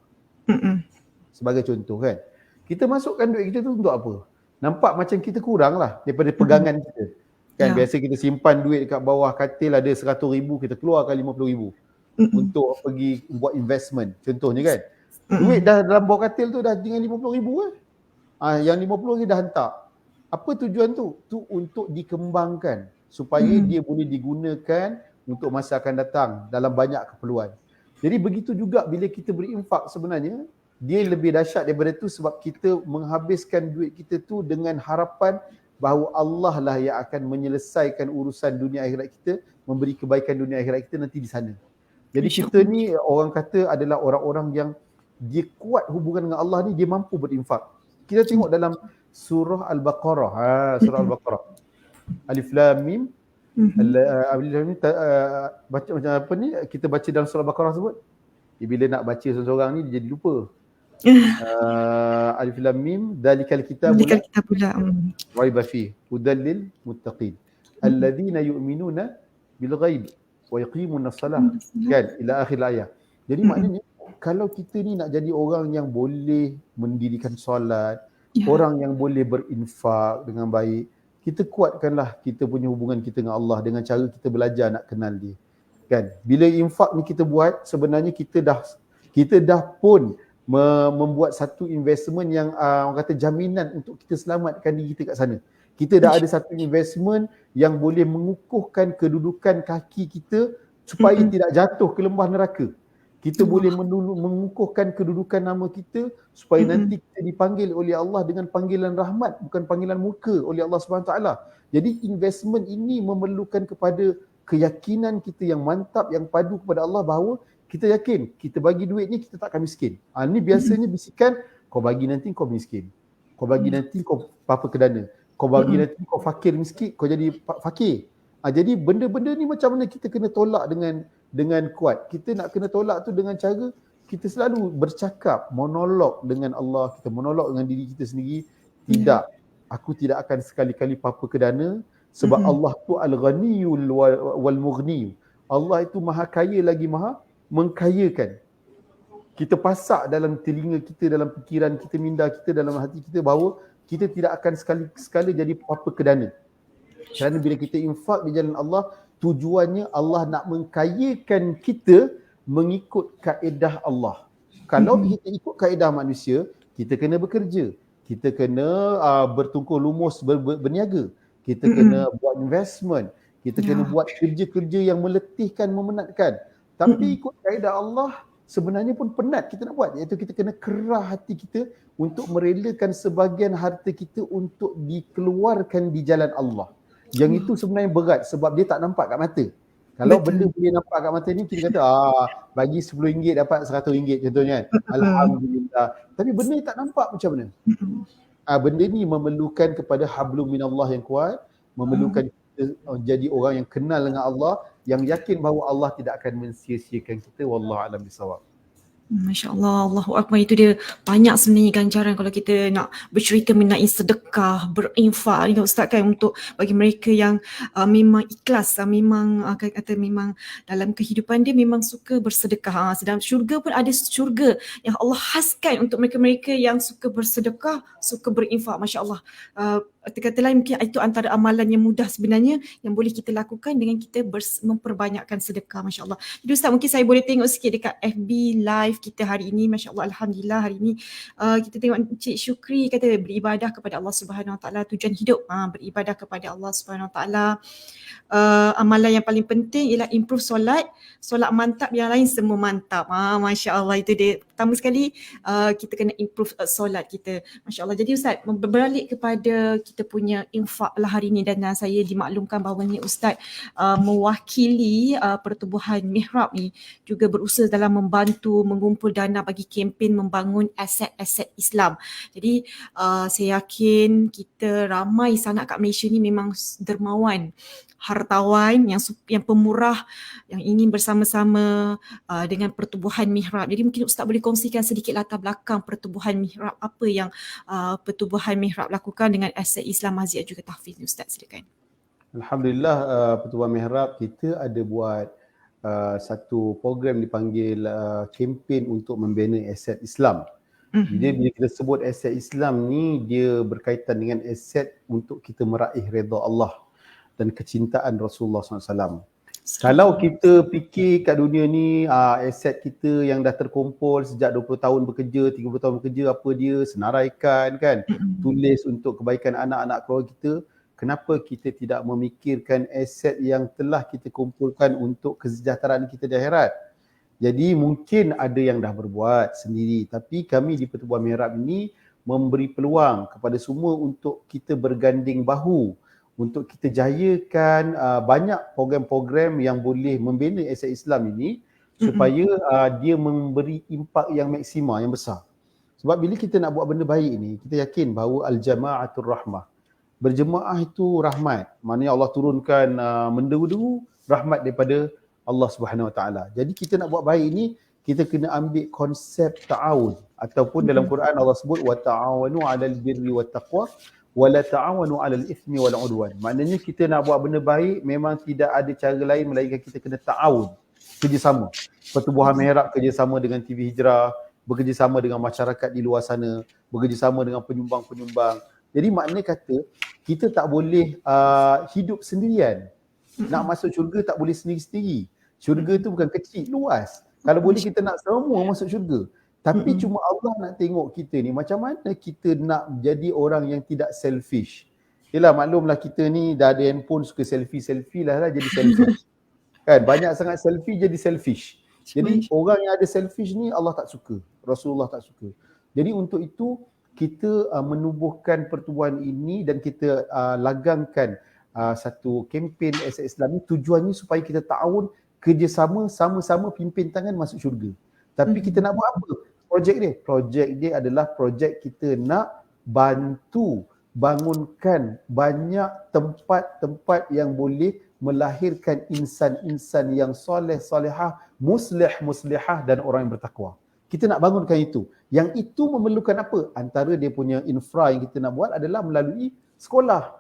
Sebagai contoh kan. Kita masukkan duit kita tu untuk apa? Nampak macam kita kurang lah daripada pegangan kita. Kan biasa kita simpan duit kat bawah katil ada 100,000, kita keluarkan 50,000 untuk pergi buat investment. Contohnya kan. Duit dah dalam bawah katil tu dah dengan 50,000 kan. Yang 50,000 dah hantar. Apa tujuan tu? Tu untuk dikembangkan supaya dia boleh digunakan untuk masa akan datang dalam banyak keperluan. Jadi begitu juga bila kita berinfak sebenarnya, dia lebih dahsyat daripada tu sebab kita menghabiskan duit kita tu dengan harapan bahawa Allah lah yang akan menyelesaikan urusan dunia akhirat kita, memberi kebaikan dunia akhirat kita nanti di sana. Jadi kita ni orang kata adalah orang-orang yang dia kuat hubungan dengan Allah ni, dia mampu berinfak. Kita tengok dalam surah Al-Baqarah. Surah Al-Baqarah. Alif Lam Mim. Alif Lam Mim baca macam apa ni? Kita baca dalam surah Al-Baqarah sebut. Bila nak baca seorang-seorang ni dia jadi lupa. Alif Lam Mim dalikal kitab la raiba fihi hudal lil muttaqin alladhina yu'minuna bil ghaib wa yuqimuna as-salah kan ila akhir ayat. Jadi maknanya kalau kita ni nak jadi orang yang boleh mendirikan solat, orang yang boleh berinfak dengan baik, kita kuatkanlah kita punya hubungan kita dengan Allah dengan cara kita belajar nak kenal dia. Kan? Bila infak ni kita buat, sebenarnya kita dah pun membuat satu investment yang orang kata jaminan untuk kita selamatkan diri kita kat sana. Kita dah ada satu investment yang boleh mengukuhkan kedudukan kaki kita supaya tidak jatuh ke lembah neraka. Kita boleh mengukuhkan kedudukan nama kita supaya nanti kita dipanggil oleh Allah dengan panggilan rahmat, bukan panggilan murka oleh Allah SWT. Jadi investment ini memerlukan kepada keyakinan kita yang mantap, yang padu kepada Allah bahawa kita yakin kita bagi duit ni kita tak akan miskin. Ni biasanya bisikan, kau bagi nanti kau miskin. Kau bagi nanti kau papa kedana. Kau bagi nanti kau fakir miskin, kau jadi fakir. Jadi benda-benda ni macam mana kita kena tolak dengan kuat. Kita nak kena tolak tu dengan cara kita selalu bercakap, monolog dengan Allah, kita monolog dengan diri kita sendiri. Tidak, aku tidak akan sekali-kali papa kedana sebab Allah tu al-ghaniyul wal mughni. Allah itu maha kaya lagi maha mengkayakan. kita pasak dalam telinga kita, dalam fikiran kita, minda kita, dalam hati kita bahawa kita tidak akan sekali-sekala jadi apa kedana. Kerana bila kita infak di jalan Allah, tujuannya Allah nak mengkayakan kita mengikut kaedah Allah. Kalau kita ikut kaedah manusia, kita kena bekerja, kita kena bertungkur lumus berniaga, kita kena buat investment, kita kena buat kerja-kerja yang meletihkan, memenatkan. Tapi ikut kaedah Allah, sebenarnya pun penat kita nak buat, iaitu kita kena kerah hati kita untuk merelakan sebahagian harta kita untuk dikeluarkan di jalan Allah. Yang itu sebenarnya berat sebab dia tak nampak kat mata. Kalau benda boleh nampak kat mata ni, kita kata bagi RM10 dapat RM100 contohnya kan. Alhamdulillah. Tapi benda ni tak nampak macam mana. Benda ni memerlukan kepada hablum minallah yang kuat, memerlukan kita jadi orang yang kenal dengan Allah, yang yakin bahawa Allah tidak akan mensia-siakan kita. Wallahu a'lam bisawab. Masya Allah, Allahu Akbar. Itu dia banyak sebenarnya ganjaran kalau kita nak bercerita mengenai sedekah, berinfak ni Ustaz kan, untuk bagi mereka yang memang ikhlas, memang kata memang dalam kehidupan dia memang suka bersedekah. Dalam syurga pun ada syurga yang Allah khaskan untuk mereka-mereka yang suka bersedekah, suka berinfak. Masya Allah. Kata lain mungkin itu antara amalan yang mudah sebenarnya yang boleh kita lakukan dengan kita memperbanyakkan sedekah. Masya Allah. Jadi Ustaz, mungkin saya boleh tengok sikit dekat FB live kita hari ini. Masya Allah, Alhamdulillah hari ini kita tengok Encik Syukri kata beribadah kepada Allah Subhanahu Wa Taala, tujuan hidup beribadah kepada Allah Subhanahu Wa Taala. Amalan yang paling penting ialah improve solat mantap, yang lain semua mantap. Masya Allah, itu dia. Pertama sekali kita kena improve solat kita. Masya Allah. Jadi Ustaz, berbalik kepada kita punya infak lah hari ini, dan saya dimaklumkan bahawa ni Ustaz mewakili pertubuhan Mihrab ni juga berusaha dalam membantu mengumpul dana bagi kempen membangun aset-aset Islam. Jadi saya yakin kita ramai sangat kat Malaysia ni memang dermawan, hartawan yang pemurah yang ingin bersama-sama dengan pertubuhan Mihrab. Jadi mungkin Ustaz boleh kongsikan sedikit latar belakang pertubuhan Mihrab, apa yang pertubuhan Mihrab lakukan dengan aset Islam, Maziat juga tahfiz ni Ustaz, silakan. Alhamdulillah, pertubuhan Mihrab kita ada buat satu program dipanggil kempen untuk membina aset Islam. Jadi bila kita sebut aset Islam ni, dia berkaitan dengan aset untuk kita meraih redha Allah dan kecintaan Rasulullah SAW. Kalau kita fikir kat dunia ni, aset kita yang dah terkumpul sejak 20 tahun bekerja, 30 tahun bekerja, apa dia, senaraikan kan, tulis untuk kebaikan anak-anak keluarga kita, kenapa kita tidak memikirkan aset yang telah kita kumpulkan untuk kesejahteraan kita di akhirat? Jadi mungkin ada yang dah berbuat sendiri, tapi kami di Pertubuhan Mihrab ini memberi peluang kepada semua untuk kita berganding bahu, untuk kita jayakan banyak program-program yang boleh membina aset Islam ini supaya dia memberi impak yang maksima, yang besar. Sebab bila kita nak buat benda baik ni, kita yakin bahawa al-jama'atul rahmah. Berjemaah itu rahmat. Maknanya Allah turunkan menderu-deru rahmat daripada Allah Subhanahu Wa Taala. Jadi kita nak buat baik ni, kita kena ambil konsep ta'awun, ataupun dalam Quran Allah sebut wa ta'awanu 'alal birri wat taqwa wa la ta'awanu 'alal ithmi wal 'udwan. Maknanya kita nak buat benda baik memang tidak ada cara lain melainkan kita kena ta'awun, kerjasama. Pertubuhan Mihrab kerjasama dengan TV Hijrah, bekerjasama dengan masyarakat di luar sana, bekerjasama dengan penyumbang-penyumbang. Jadi maknanya kata kita tak boleh hidup sendirian. Nak masuk syurga tak boleh sendiri-sendiri. Syurga tu bukan kecil, luas. Kalau boleh kita nak semua masuk syurga. Tapi cuma Allah nak tengok kita ni macam mana kita nak jadi orang yang tidak selfish. Yelah, maklumlah kita ni dah ada handphone, suka selfie lah jadi selfish. Kan, banyak sangat selfie jadi selfish. Jadi orang yang ada selfish ni Allah tak suka, Rasulullah tak suka. Jadi untuk itu kita menubuhkan pertubuhan ini dan kita lagangkan satu kempen aset Islam ni, tujuannya supaya kita ta'awun, kerjasama, sama-sama pimpin tangan masuk syurga. Tapi kita nak buat apa? Projek dia adalah projek kita nak bantu bangunkan banyak tempat-tempat yang boleh melahirkan insan-insan yang soleh, solehah, muslih, muslihah dan orang yang bertakwa. Kita nak bangunkan itu. Yang itu memerlukan apa? Antara dia punya infra yang kita nak buat adalah melalui sekolah.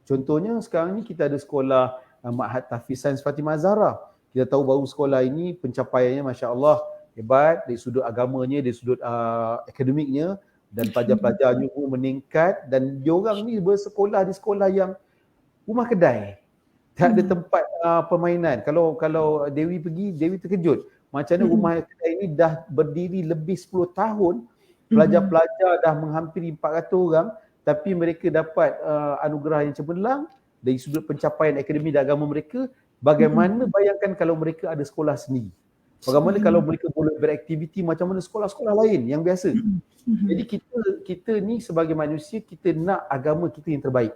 Contohnya sekarang ni kita ada sekolah Ma'had Tahfiz Sains Fatimah Zahra. Kita tahu baru sekolah ini pencapaiannya Masya Allah hebat, dari sudut agamanya, dari sudut akademiknya, dan pelajar-pelajarnya pun meningkat, dan diorang ni bersekolah di sekolah yang rumah kedai. Tak ada tempat permainan. Kalau Dewi pergi, Dewi terkejut. Macam mana rumah kedai ni dah berdiri lebih 10 tahun, pelajar-pelajar dah menghampiri 400 orang, tapi mereka dapat anugerah yang cemerlang dari sudut pencapaian akademik dan agama mereka. Bagaimana bayangkan kalau mereka ada sekolah sendiri? Bagaimana kalau mereka boleh beraktiviti macam mana sekolah-sekolah lain yang biasa? Jadi kita ni sebagai manusia, kita nak agama kita yang terbaik.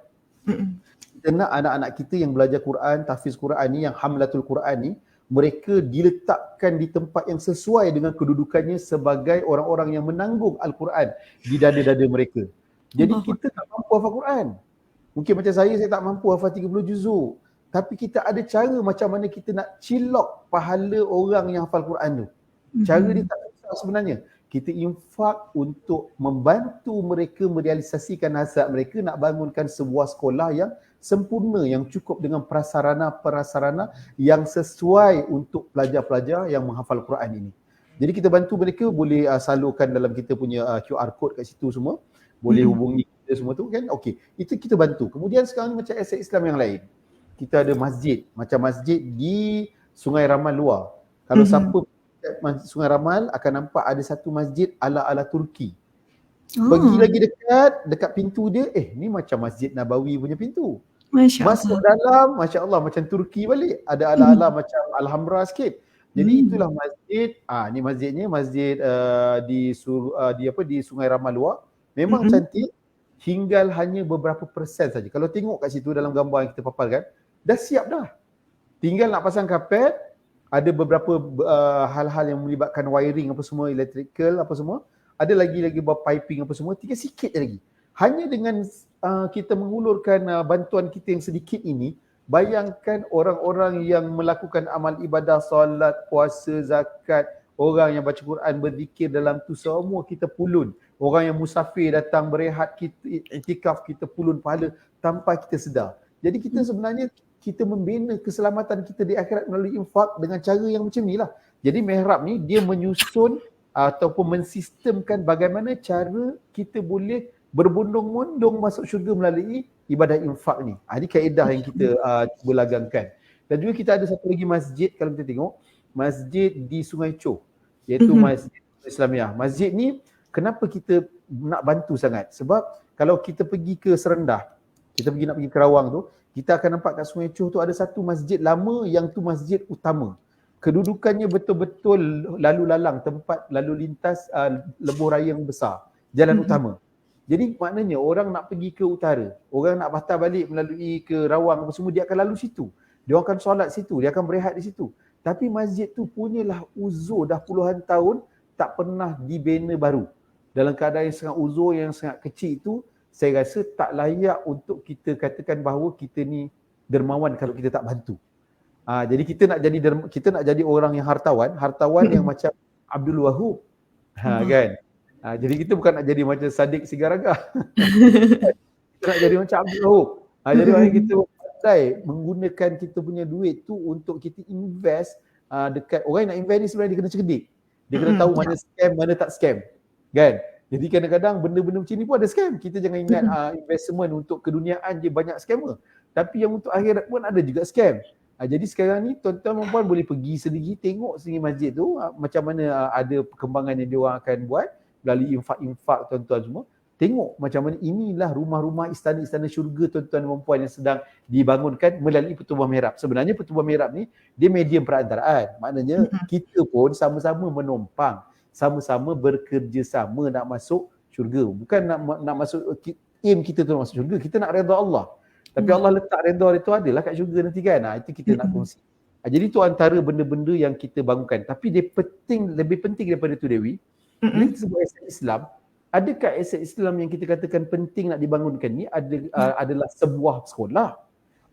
Kita nak anak-anak kita yang belajar Quran, tahfiz Quran ni, yang hamlatul Quran ni, mereka diletakkan di tempat yang sesuai dengan kedudukannya sebagai orang-orang yang menanggung Al-Quran di dada-dada mereka. Jadi kita tak mampu hafal Quran. Mungkin macam saya tak mampu hafal 30 juzuk. Tapi kita ada cara macam mana kita nak cilok pahala orang yang hafal Quran tu. Cara dia tak susah sebenarnya. Kita infak untuk membantu mereka merealisasikan hasrat mereka nak bangunkan sebuah sekolah yang sempurna, yang cukup dengan prasarana yang sesuai untuk pelajar-pelajar yang menghafal Quran ini. Jadi kita bantu mereka, boleh salurkan dalam kita punya QR code kat situ semua. Boleh hubungi kita semua tu kan. Okey, itu kita bantu. Kemudian sekarang ni macam aset Islam yang lain. Kita ada masjid, macam masjid di Sungai Ramal luar. Kalau siapa Sungai Ramal akan nampak ada satu masjid ala-ala Turki. Pergi lagi dekat pintu dia, ni macam Masjid Nabawi punya pintu. Masuk dalam, Masya Allah, macam Turki balik. Ada ala-ala macam Alhambra sikit. Jadi itulah masjid. Ni masjidnya, masjid di Sungai Ramal luar. Memang cantik. Tinggal hanya beberapa persen saja. Kalau tengok kat situ dalam gambar yang kita paparkan, dah siap dah. Tinggal nak pasang kapet, ada beberapa hal-hal yang melibatkan wiring apa semua, electrical apa semua. Ada lagi piping apa semua, tinggal sikit je lagi. Hanya dengan kita mengulurkan bantuan kita yang sedikit ini, bayangkan orang-orang yang melakukan amal ibadah, solat, puasa, zakat, orang yang baca Quran, berzikir dalam tu, semua kita pulun. Orang yang musafir datang berehat, kita iktikaf, kita pulun pahala tanpa kita sedar. Jadi kita sebenarnya kita membina keselamatan kita di akhirat melalui infak dengan cara yang macam ni lah. Jadi Mihrab ni dia menyusun ataupun mensistemkan bagaimana cara kita boleh berbondong-bondong masuk syurga melalui ibadah infak ni. Ini kaedah yang kita cuba lagangkan. Dan juga kita ada satu lagi masjid, kalau kita tengok, masjid di Sungai Choh, iaitu Masjid Islamiah. Masjid ni kenapa kita nak bantu sangat? Sebab kalau kita pergi ke Serendah, kita nak pergi ke Rawang tu, kita akan nampak kat Sungai Choh tu ada satu masjid lama yang tu masjid utama. Kedudukannya betul-betul lalu lalang, tempat lalu lintas lebuh raya yang besar, jalan utama. Jadi maknanya orang nak pergi ke utara, orang nak patah balik melalui ke Rawang apa semua, dia akan lalu situ. Dia akan solat situ, dia akan berehat di situ. Tapi masjid tu punyalah uzur dah puluhan tahun tak pernah dibina baru. Dalam keadaan yang sangat uzur, yang sangat kecil itu, saya rasa tak layak untuk kita katakan bahawa kita ni dermawan kalau kita tak bantu. Jadi kita nak jadi orang yang hartawan yang macam Abdul Wahab. Kan? Jadi kita bukan nak jadi macam Sadiq Sigaraga. Kita nak jadi macam Abdul Wahab. Jadi orang kita pandai menggunakan kita punya duit tu untuk kita invest dekat orang yang nak invest ni sebenarnya dia kena cerdik. Dia kena tahu mana scam, mana tak scam. Kan? Jadi kadang-kadang benda-benda macam ni pun ada scam. Kita jangan ingat investment untuk keduniaan dia banyak scammer. Tapi yang untuk akhirat pun ada juga scam. Jadi sekarang ni tuan-tuan dan puan boleh pergi sendiri, tengok sendiri masjid tu macam mana ada perkembangan yang diorang akan buat melalui infak-infak tuan-tuan semua. Tengok macam mana inilah rumah-rumah istana-istana syurga tuan-tuan dan puan yang sedang dibangunkan melalui Pertubuhan Mihrab. Sebenarnya Pertubuhan Mihrab ni dia medium perantaraan. Maknanya kita pun sama-sama menumpang, sama-sama bekerjasama nak masuk syurga. Bukan nak masuk, aim kita tu nak masuk syurga, kita nak redha Allah. Tapi Allah letak redha itu adalah kat syurga nanti kan. Itu kita nak kongsi. Jadi itu antara benda-benda yang kita bangunkan. Tapi dia lebih penting daripada itu Dewi. Bila kita sebut aset Islam, adakah aset Islam yang kita katakan penting nak dibangunkan ni adalah sebuah sekolah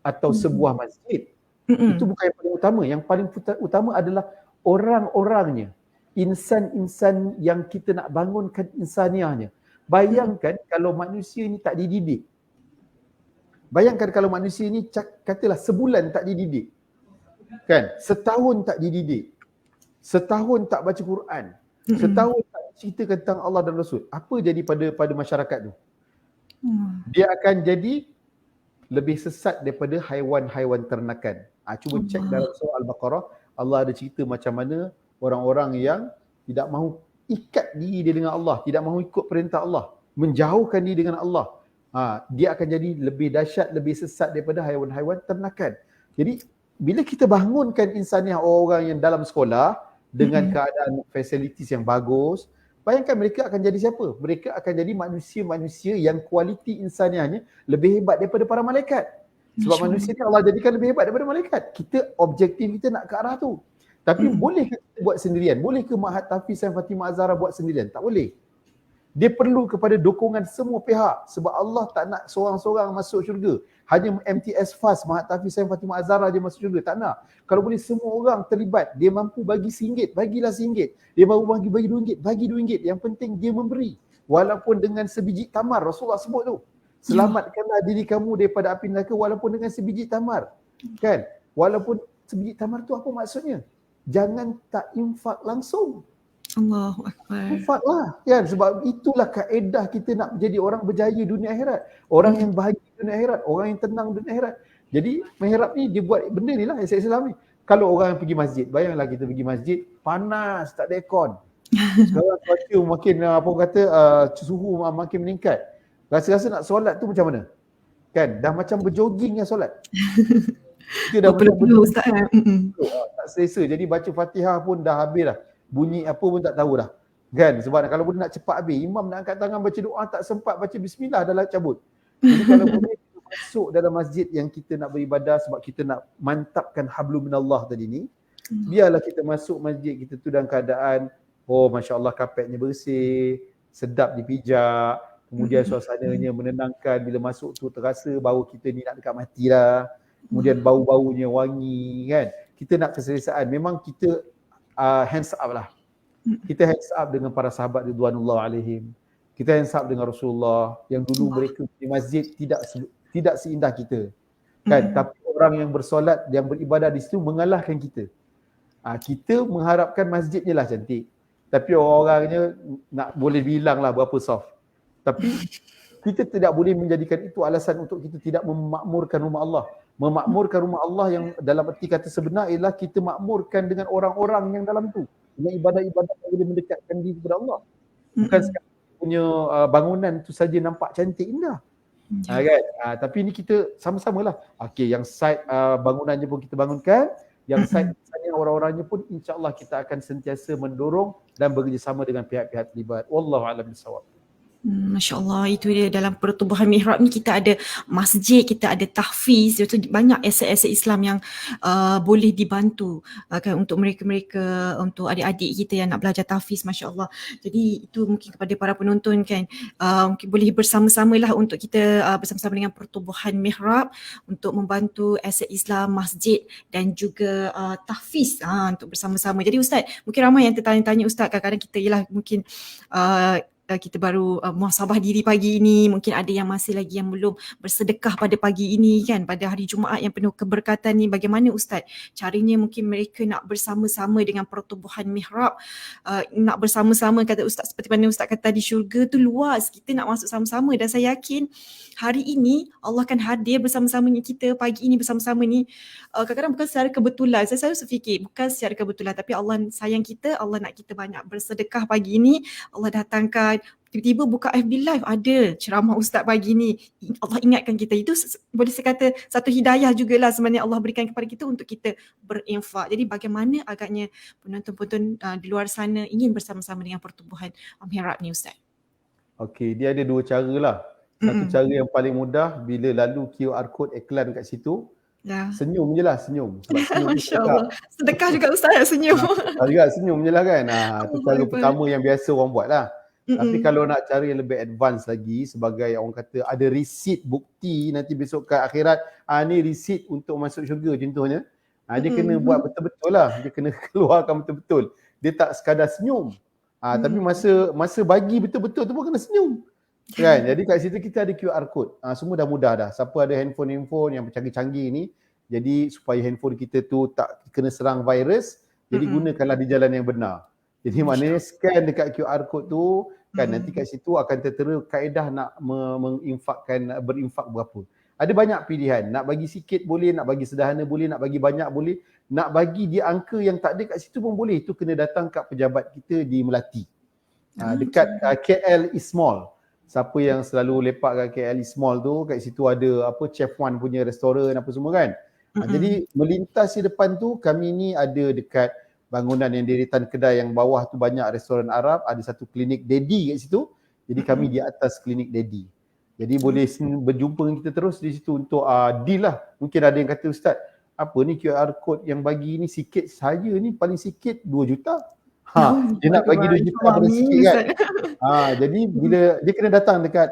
atau sebuah masjid? Itu bukan yang paling utama. Yang paling utama adalah orang-orangnya. Insan-insan yang kita nak bangunkan insaniahnya. Bayangkan kalau manusia ni tak dididik. Bayangkan kalau manusia ni katalah sebulan tak dididik. Kan? Setahun tak dididik. setahun tak baca Quran, setahun tak cerita tentang Allah dan Rasul, apa jadi pada masyarakat tu? Dia akan jadi lebih sesat daripada haiwan-haiwan ternakan. Cuba cek dalam surah Al-Baqarah, Allah ada cerita macam mana orang-orang yang tidak mahu ikat diri dia dengan Allah, tidak mahu ikut perintah Allah, menjauhkan diri dengan Allah. Dia akan jadi lebih dahsyat, lebih sesat daripada haiwan-haiwan ternakan. Jadi bila kita bangunkan insaniah orang yang dalam sekolah dengan keadaan facilities yang bagus, bayangkan mereka akan jadi siapa? Mereka akan jadi manusia-manusia yang kualiti insaniahnya lebih hebat daripada para malaikat. Sebab manusia ni Allah jadikan lebih hebat daripada malaikat. Kita objektif kita nak ke arah tu. Tapi boleh ke kita buat sendirian? Boleh ke Mahat Tafiz dan Fatimah Az-Zahra buat sendirian? Tak boleh. Dia perlu kepada dukungan semua pihak, sebab Allah tak nak seorang-seorang masuk syurga. Hanya MTS Fast, Mahat Tafiz dan Fatimah Az-Zahra dia masuk syurga. Tak nak. Kalau boleh semua orang terlibat, dia mampu bagi RM1, bagilah RM1. Dia baru bagi RM2, bagi RM2. Yang penting dia memberi. Walaupun dengan sebiji tamar, Rasulullah sebut tu. Selamatkanlah diri kamu daripada api neraka walaupun dengan sebiji tamar. Kan? Walaupun sebiji tamar tu apa maksudnya? Jangan tak infak langsung. Allahu Akbar. Infaklah, kan? Sebab itulah kaedah kita nak menjadi orang berjaya dunia akhirat. Orang yang bahagia dunia akhirat, orang yang tenang dunia akhirat. Jadi mihrab ni dia buat benda ni lah Islam ni. Kalau orang yang pergi masjid, bayanglah kita pergi masjid, panas, tak ada aircon. Sekarang cuaca makin suhu makin meningkat. Rasa-rasa nak solat tu macam mana? Kan? Dah macam berjoging yang solat. Kita dah macam Ustaz. tak selesa. Jadi baca Fatihah pun dah habis dah. Bunyi apa pun tak tahu dah. Kan? Sebab kalau boleh nak cepat habis, imam nak angkat tangan baca doa tak sempat baca bismillah dah lah cabut. Jadi kalau boleh masuk dalam masjid yang kita nak beribadah sebab kita nak mantapkan hablum minallah tadi ni, biarlah kita masuk masjid kita tu dalam keadaan masya-Allah kapetnya bersih, sedap dipijak, kemudian suasananya menenangkan, bila masuk tu terasa bau kita ni nak dekat mati dah. Kemudian bau-baunya wangi kan. Kita nak keselesaan. Memang kita hands up lah. Kita hands up dengan para sahabat ridwanullah alaihim. Kita hands up dengan Rasulullah yang dulu mereka di masjid tidak seindah kita. Kan? Tapi orang yang bersolat, yang beribadah di situ mengalahkan kita. Kita mengharapkan masjidnya lah cantik. Tapi orang-orangnya nak boleh bilang lah berapa soft. Tapi kita tidak boleh menjadikan itu alasan untuk kita tidak memakmurkan rumah Allah. Memakmurkan rumah Allah yang dalam erti kata sebenar ialah kita makmurkan dengan orang-orang yang dalam tu. Dengan ibadah-ibadah yang boleh mendekatkan diri kepada Allah. Bukan sekadar punya bangunan tu saja nampak cantik, indah. Kan? Tapi ni kita sama-samalah. Okey, yang side bangunannya pun kita bangunkan. Yang side orang-orangnya pun insya-Allah kita akan sentiasa mendorong dan bekerjasama dengan pihak-pihak terlibat. Wallahu a'lam bishawab. Masya Allah, itu dia dalam pertubuhan mihrab ni kita ada masjid, kita ada tahfiz, itu banyak aset-aset Islam yang boleh dibantu kan untuk mereka-mereka, untuk adik-adik kita yang nak belajar tahfiz, Masya Allah. Jadi itu mungkin kepada para penonton kan, mungkin boleh bersama-sama lah untuk kita bersama-sama dengan pertubuhan mihrab untuk membantu aset Islam, masjid dan juga tahfiz untuk bersama-sama. Jadi Ustaz, mungkin ramai yang tertanya-tanya Ustaz, kadang-kadang kita ialah mungkin kita baru muhasabah diri pagi ini, mungkin ada yang masih lagi yang belum bersedekah pada pagi ini kan, pada hari Jumaat yang penuh keberkatan ni. Bagaimana Ustaz caranya mungkin mereka nak bersama-sama dengan pertubuhan mihrab, nak bersama-sama, kata Ustaz, seperti mana Ustaz kata di syurga tu luas, kita nak masuk sama-sama, dan saya yakin hari ini Allah akan hadir bersama-sama kita pagi ini bersama-sama ni. Kadang-kadang bukan secara kebetulan, saya selalu fikir bukan secara kebetulan, tapi Allah sayang kita, Allah nak kita banyak bersedekah pagi ini. Allah datangkan, tiba-tiba buka FB Live ada ceramah Ustaz pagi ni, Allah ingatkan kita. Itu boleh saya kata satu hidayah jugalah sebenarnya Allah berikan kepada kita untuk kita berinfak. Jadi bagaimana agaknya penonton-penonton di luar sana ingin bersama-sama dengan pertubuhan mihrab ni Ustaz? Okey, dia ada dua cara lah. Satu cara yang paling mudah, bila lalu QR code iklan kat situ, senyum je lah, senyum. Sebab senyum Masya Allah. Sedekah juga Ustaz, senyum. Senyum je lah kan. Itu cara pertama yang biasa orang buat lah. Tapi kalau nak cara yang lebih advance lagi, sebagai orang kata ada receipt bukti nanti besok ke akhirat, ni receipt untuk masuk syurga contohnya, dia kena buat betul-betul lah. Dia kena keluarkan betul-betul. Dia tak sekadar senyum. Tapi masa bagi betul-betul tu pun kena senyum. Kan? Jadi kat situ kita ada QR code. Semua dah mudah dah. Siapa ada handphone yang canggih-canggih ni, jadi supaya handphone kita tu tak kena serang virus, Jadi gunakanlah di jalan yang benar. Jadi maknanya scan dekat QR code tu kan, nanti kat situ akan tertera kaedah nak berinfak berapa. Ada banyak pilihan, nak bagi sikit boleh, nak bagi sederhana boleh, nak bagi banyak boleh, nak bagi dia angka yang tak ada kat situ pun boleh. Itu kena datang kat pejabat kita di Melati. Dekat KL East Mall. Siapa yang selalu lepak kat KL East Mall tu, kat situ ada Chef One punya restoran apa semua kan. Jadi melintasi depan tu, kami ni ada dekat bangunan yang deretan kedai yang bawah tu banyak restoran Arab, ada satu klinik Daddy kat situ. Jadi kami di atas klinik Daddy. Jadi boleh berjumpa dengan kita terus di situ untuk deal lah. Mungkin ada yang kata, Ustaz, apa ni QR code yang bagi ni sikit, saya ni paling sikit 2 juta. Dia nak bagi 2 juta paling sikit kan. Jadi bila dia kena datang dekat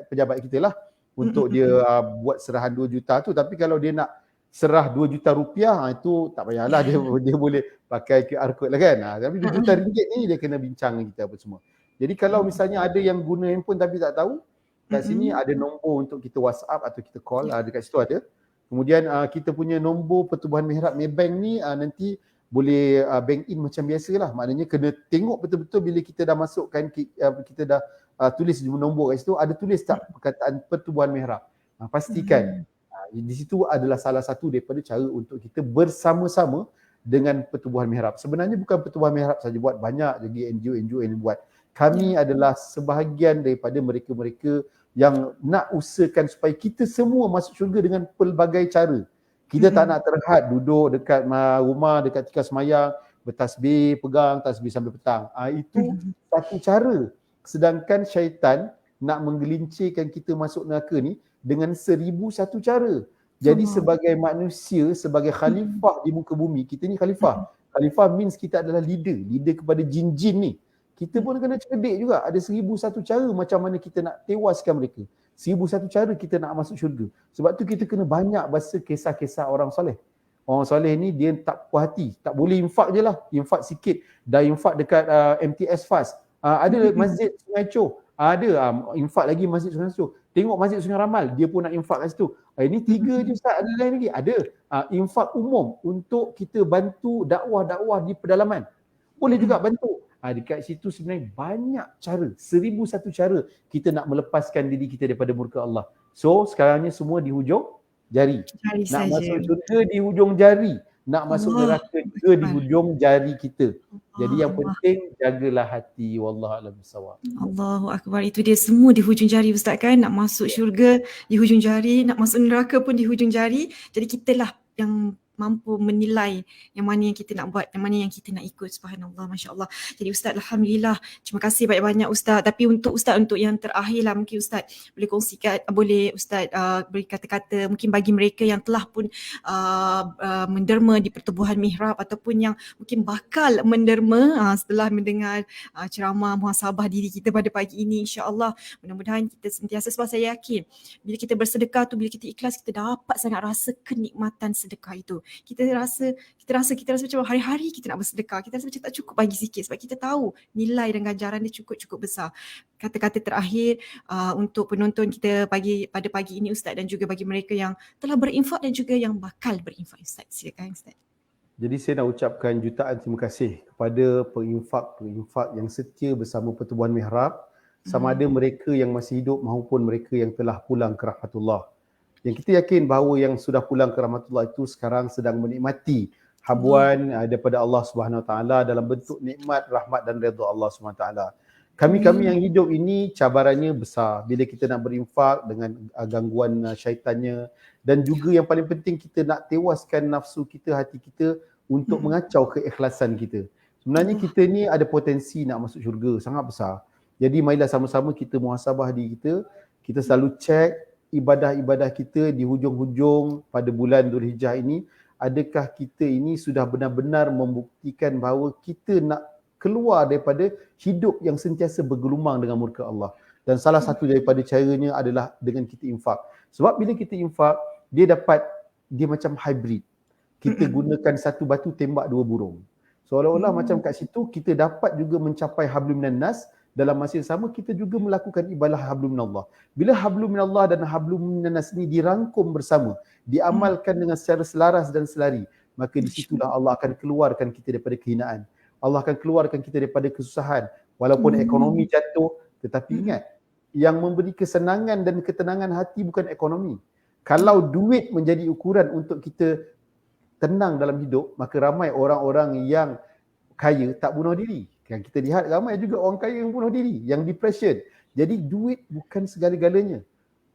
pejabat kita lah untuk dia buat serahan 2 juta tu. Tapi kalau dia nak serah 2 juta rupiah, itu tak payahlah, dia boleh pakai QR code lah kan. Tapi 2 juta ringgit ni dia kena bincang dengan kita apa semua. Jadi kalau misalnya ada yang guna handphone tapi tak tahu, kat sini ada nombor untuk kita WhatsApp atau kita call, dekat situ ada. Kemudian kita punya nombor Pertubuhan Mihrab Maybank ni nanti boleh bank in macam biasa lah. Maknanya kena tengok betul-betul bila kita dah masukkan, kita dah tulis nombor kat situ, ada tulis tak perkataan Pertubuhan Mihrab. Pastikan. Di situ adalah salah satu daripada cara untuk kita bersama-sama dengan Pertubuhan Mihrab. Sebenarnya bukan Pertubuhan Mihrab saja buat, banyak lagi NGO-NGO yang buat. Kami adalah sebahagian daripada mereka-mereka yang nak usahakan supaya kita semua masuk syurga dengan pelbagai cara. Kita tak nak terhad duduk dekat rumah, dekat tikar semayang, bertasbih, pegang tasbih sampai petang. Itu satu cara. Sedangkan syaitan nak menggelincirkan kita masuk neraka ni dengan 1001 cara. Jadi sebagai manusia, sebagai khalifah di muka bumi, kita ni khalifah. Khalifah means kita adalah leader kepada jin-jin ni. Kita pun kena cerdik juga. Ada 1001 cara macam mana kita nak tewaskan mereka. 1001 cara kita nak masuk syurga. Sebab tu kita kena banyak baca kisah-kisah orang soleh. Orang soleh ni dia tak puas hati. Tak boleh infak je lah. Infak sikit. Dah infak dekat MTS Fast. Ada masjid Sungai Chow. Ada infak lagi masjid Sungai Chow. Tengok masjid Sungai Ramal. Dia pun nak infak kat situ. Ini 3 je Ustaz. Ada lain lagi? Ada. Infak umum untuk kita bantu dakwah-dakwah di pedalaman. Boleh juga bantu. Dekat situ sebenarnya banyak cara, 1001 cara kita nak melepaskan diri kita daripada murka Allah. So sekarang ni semua di hujung jari. Nak masuk syurga di hujung jari, nak masuk neraka juga di hujung jari kita. Jadi yang penting jagalah hati. Wallahualam bissawab. Allahu akbar. Itu dia, semua di hujung jari Ustaz kan. Nak masuk syurga di hujung jari, nak masuk neraka pun di hujung jari. Jadi kitalah yang mampu menilai yang mana yang kita nak buat, yang mana yang kita nak ikut. Subhanallah, Masya Allah. Jadi Ustaz, Alhamdulillah, terima kasih banyak-banyak Ustaz. Tapi untuk Ustaz, untuk yang terakhir lah, mungkin Ustaz boleh kongsikan, boleh Ustaz beri kata-kata mungkin bagi mereka yang telah pun menderma di Pertubuhan Mihrab ataupun yang mungkin bakal menderma setelah mendengar ceramah muhasabah diri kita pada pagi ini. InsyaAllah mudah-mudahan kita sentiasa, sebab saya yakin bila kita bersedekah tu, bila kita ikhlas, kita dapat sangat rasa kenikmatan sedekah itu. Kita rasa macam hari-hari kita nak bersedekah. Kita rasa macam tak cukup bagi sikit sebab kita tahu nilai dan ganjaran dia cukup besar. Kata-kata terakhir untuk penonton kita pada pagi ini Ustaz, dan juga bagi mereka yang telah berinfak dan juga yang bakal berinfak. Ustaz, silakan Ustaz. Jadi saya nak ucapkan jutaan terima kasih kepada perinfak yang setia bersama Pertubuhan Mihrab, sama ada mereka yang masih hidup maupun mereka yang telah pulang ke rahmatullah. Yang kita yakin bahawa yang sudah pulang ke rahmatullah itu sekarang sedang menikmati habuan daripada Allah Subhanahu Wa Taala dalam bentuk nikmat, rahmat dan redha Allah Subhanahu Wa Taala. Kami yang hidup ini cabarannya besar bila kita nak berinfak dengan gangguan syaitannya, dan juga yang paling penting kita nak tewaskan nafsu kita, hati kita untuk mengacau keikhlasan kita. Sebenarnya kita ni ada potensi nak masuk syurga sangat besar. Jadi marilah sama-sama kita muhasabah diri kita. Kita selalu cek ibadah-ibadah kita di hujung-hujung pada bulan Dzulhijjah ini, adakah kita ini sudah benar-benar membuktikan bahawa kita nak keluar daripada hidup yang sentiasa bergelumang dengan murka Allah. Dan salah satu daripada caranya adalah dengan kita infak. Sebab bila kita infak, dia macam hybrid. Kita gunakan satu batu tembak dua burung. Seolah-olah macam kat situ kita dapat juga mencapai hablum minan nas. Dalam masa yang sama kita juga melakukan ibadah hablum minallah. Bila hablum minallah dan hablum minan nas ni dirangkum bersama, diamalkan dengan secara selaras dan selari, maka di situlah Allah akan keluarkan kita daripada kehinaan. Allah akan keluarkan kita daripada kesusahan. Walaupun ekonomi jatuh, tetapi ingat, yang memberi kesenangan dan ketenangan hati bukan ekonomi. Kalau duit menjadi ukuran untuk kita tenang dalam hidup, maka ramai orang-orang yang kaya tak bunuh diri. Kan kita lihat ramai juga orang kaya yang bunuh diri, yang depression. Jadi duit bukan segala-galanya,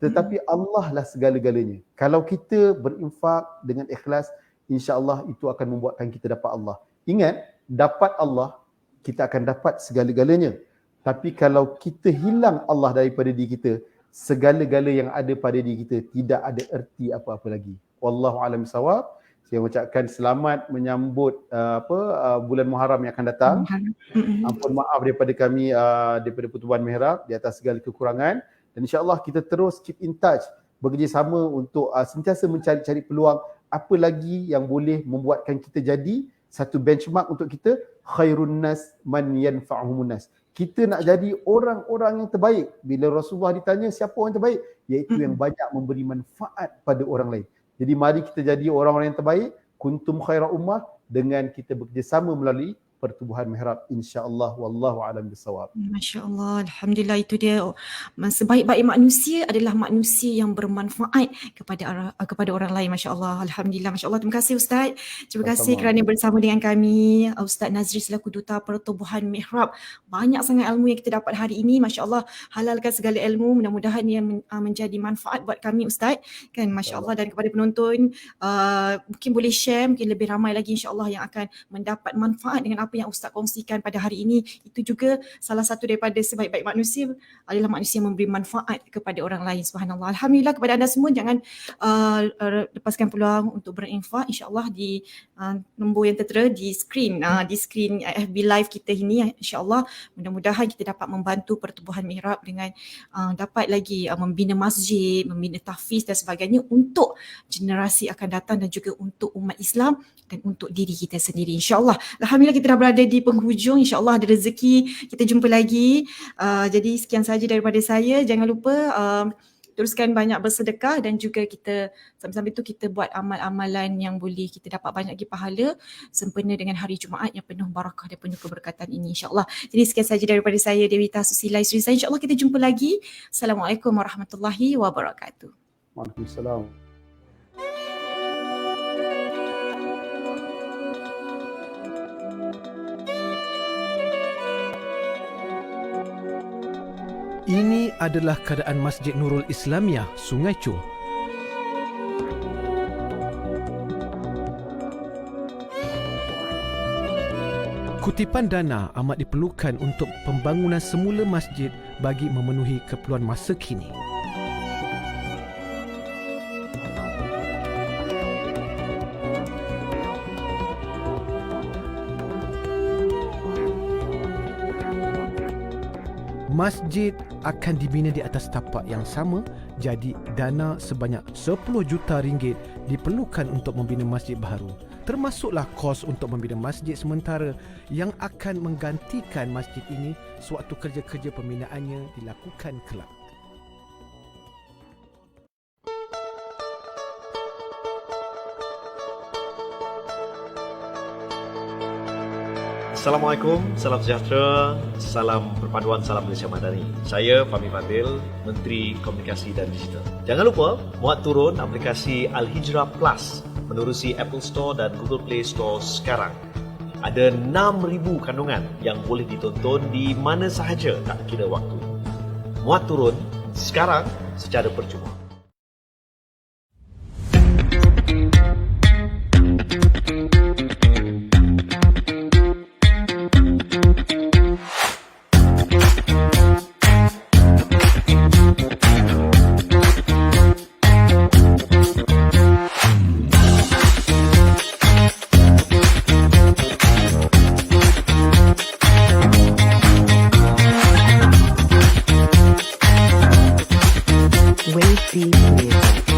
tetapi Allah lah segala-galanya. Kalau kita berinfak dengan ikhlas, insya-Allah itu akan membuatkan kita dapat Allah. Ingat, dapat Allah, kita akan dapat segala-galanya. Tapi kalau kita hilang Allah daripada diri kita, segala-gala yang ada pada diri kita tidak ada erti apa-apa lagi. Wallahu a'lam bissawab. Saya ucapkan selamat menyambut bulan Muharram yang akan datang. Ampun maaf daripada kami, daripada Pertubuhan Mihrab di atas segala kekurangan, dan insya-Allah kita terus keep in touch, bekerjasama untuk sentiasa mencari-cari peluang apa lagi yang boleh membuatkan kita jadi satu benchmark untuk kita, khairun nas man yanfa'uhumun nas. Kita nak jadi orang-orang yang terbaik. Bila Rasulullah ditanya siapa orang terbaik, iaitu yang banyak memberi manfaat pada orang lain. Jadi mari kita jadi orang-orang yang terbaik, kuntum khaira ummah, dengan kita bekerjasama melalui Pertubuhan Mihrab, insya-Allah. Wallahu a'lam bissawab. Masya-Allah, alhamdulillah, itu dia. Sebaik-baik manusia adalah manusia yang bermanfaat kepada orang lain. Masya-Allah, alhamdulillah, masya-Allah. Terima kasih Ustaz. Terima kasih kerana bersama dengan kami Ustaz Nazri selaku Duta Pertubuhan Mihrab. Banyak sangat ilmu yang kita dapat hari ini. Masya-Allah, halalkan segala ilmu, mudah-mudahan ia menjadi manfaat buat kami Ustaz. Kan, masya-Allah. Dan kepada penonton, mungkin boleh share, mungkin lebih ramai lagi insya-Allah yang akan mendapat manfaat dengan apa yang Ustaz kongsikan pada hari ini. Itu juga salah satu daripada sebaik-baik manusia adalah manusia yang memberi manfaat kepada orang lain. Subhanallah. Alhamdulillah, kepada anda semua jangan lepaskan peluang untuk berinfak, insya-Allah, di nombor yang tertera di skrin FB Live kita ini. Insya-Allah mudah-mudahan kita dapat membantu Pertubuhan Mihrab dengan dapat lagi membina masjid, membina tahfiz dan sebagainya untuk generasi akan datang dan juga untuk umat Islam dan untuk diri kita sendiri, insya-Allah. Alhamdulillah, kita dah berada di penghujung. InsyaAllah ada rezeki kita jumpa lagi. Jadi sekian saja daripada saya. Jangan lupa teruskan banyak bersedekah dan juga kita sambil-sambil itu kita buat amal-amalan yang boleh kita dapat banyak lagi pahala sempena dengan hari Jumaat yang penuh barakah dan penuh keberkatan ini, insyaAllah. Jadi sekian saja daripada saya, Dewi Tasusila isteri saya. InsyaAllah kita jumpa lagi. Assalamualaikum warahmatullahi wabarakatuh. Waalaikumsalam. Ini adalah keadaan Masjid Nurul Islamiyah, Sungai Chow. Kutipan dana amat diperlukan untuk pembangunan semula masjid bagi memenuhi keperluan masa kini. Masjid akan dibina di atas tapak yang sama, jadi dana sebanyak 10 juta ringgit diperlukan untuk membina masjid baru. Termasuklah kos untuk membina masjid sementara yang akan menggantikan masjid ini sewaktu kerja-kerja pembinaannya dilakukan kelak. Assalamualaikum, salam sejahtera, salam perpaduan, salam Malaysia Madani. Saya Fahmi Fadil, Menteri Komunikasi dan Digital. Jangan lupa muat turun aplikasi Al-Hijrah Plus menerusi Apple Store dan Google Play Store sekarang. Ada 6,000 kandungan yang boleh ditonton di mana sahaja, tak kira waktu. Muat turun sekarang secara percuma. Wave Beat Music.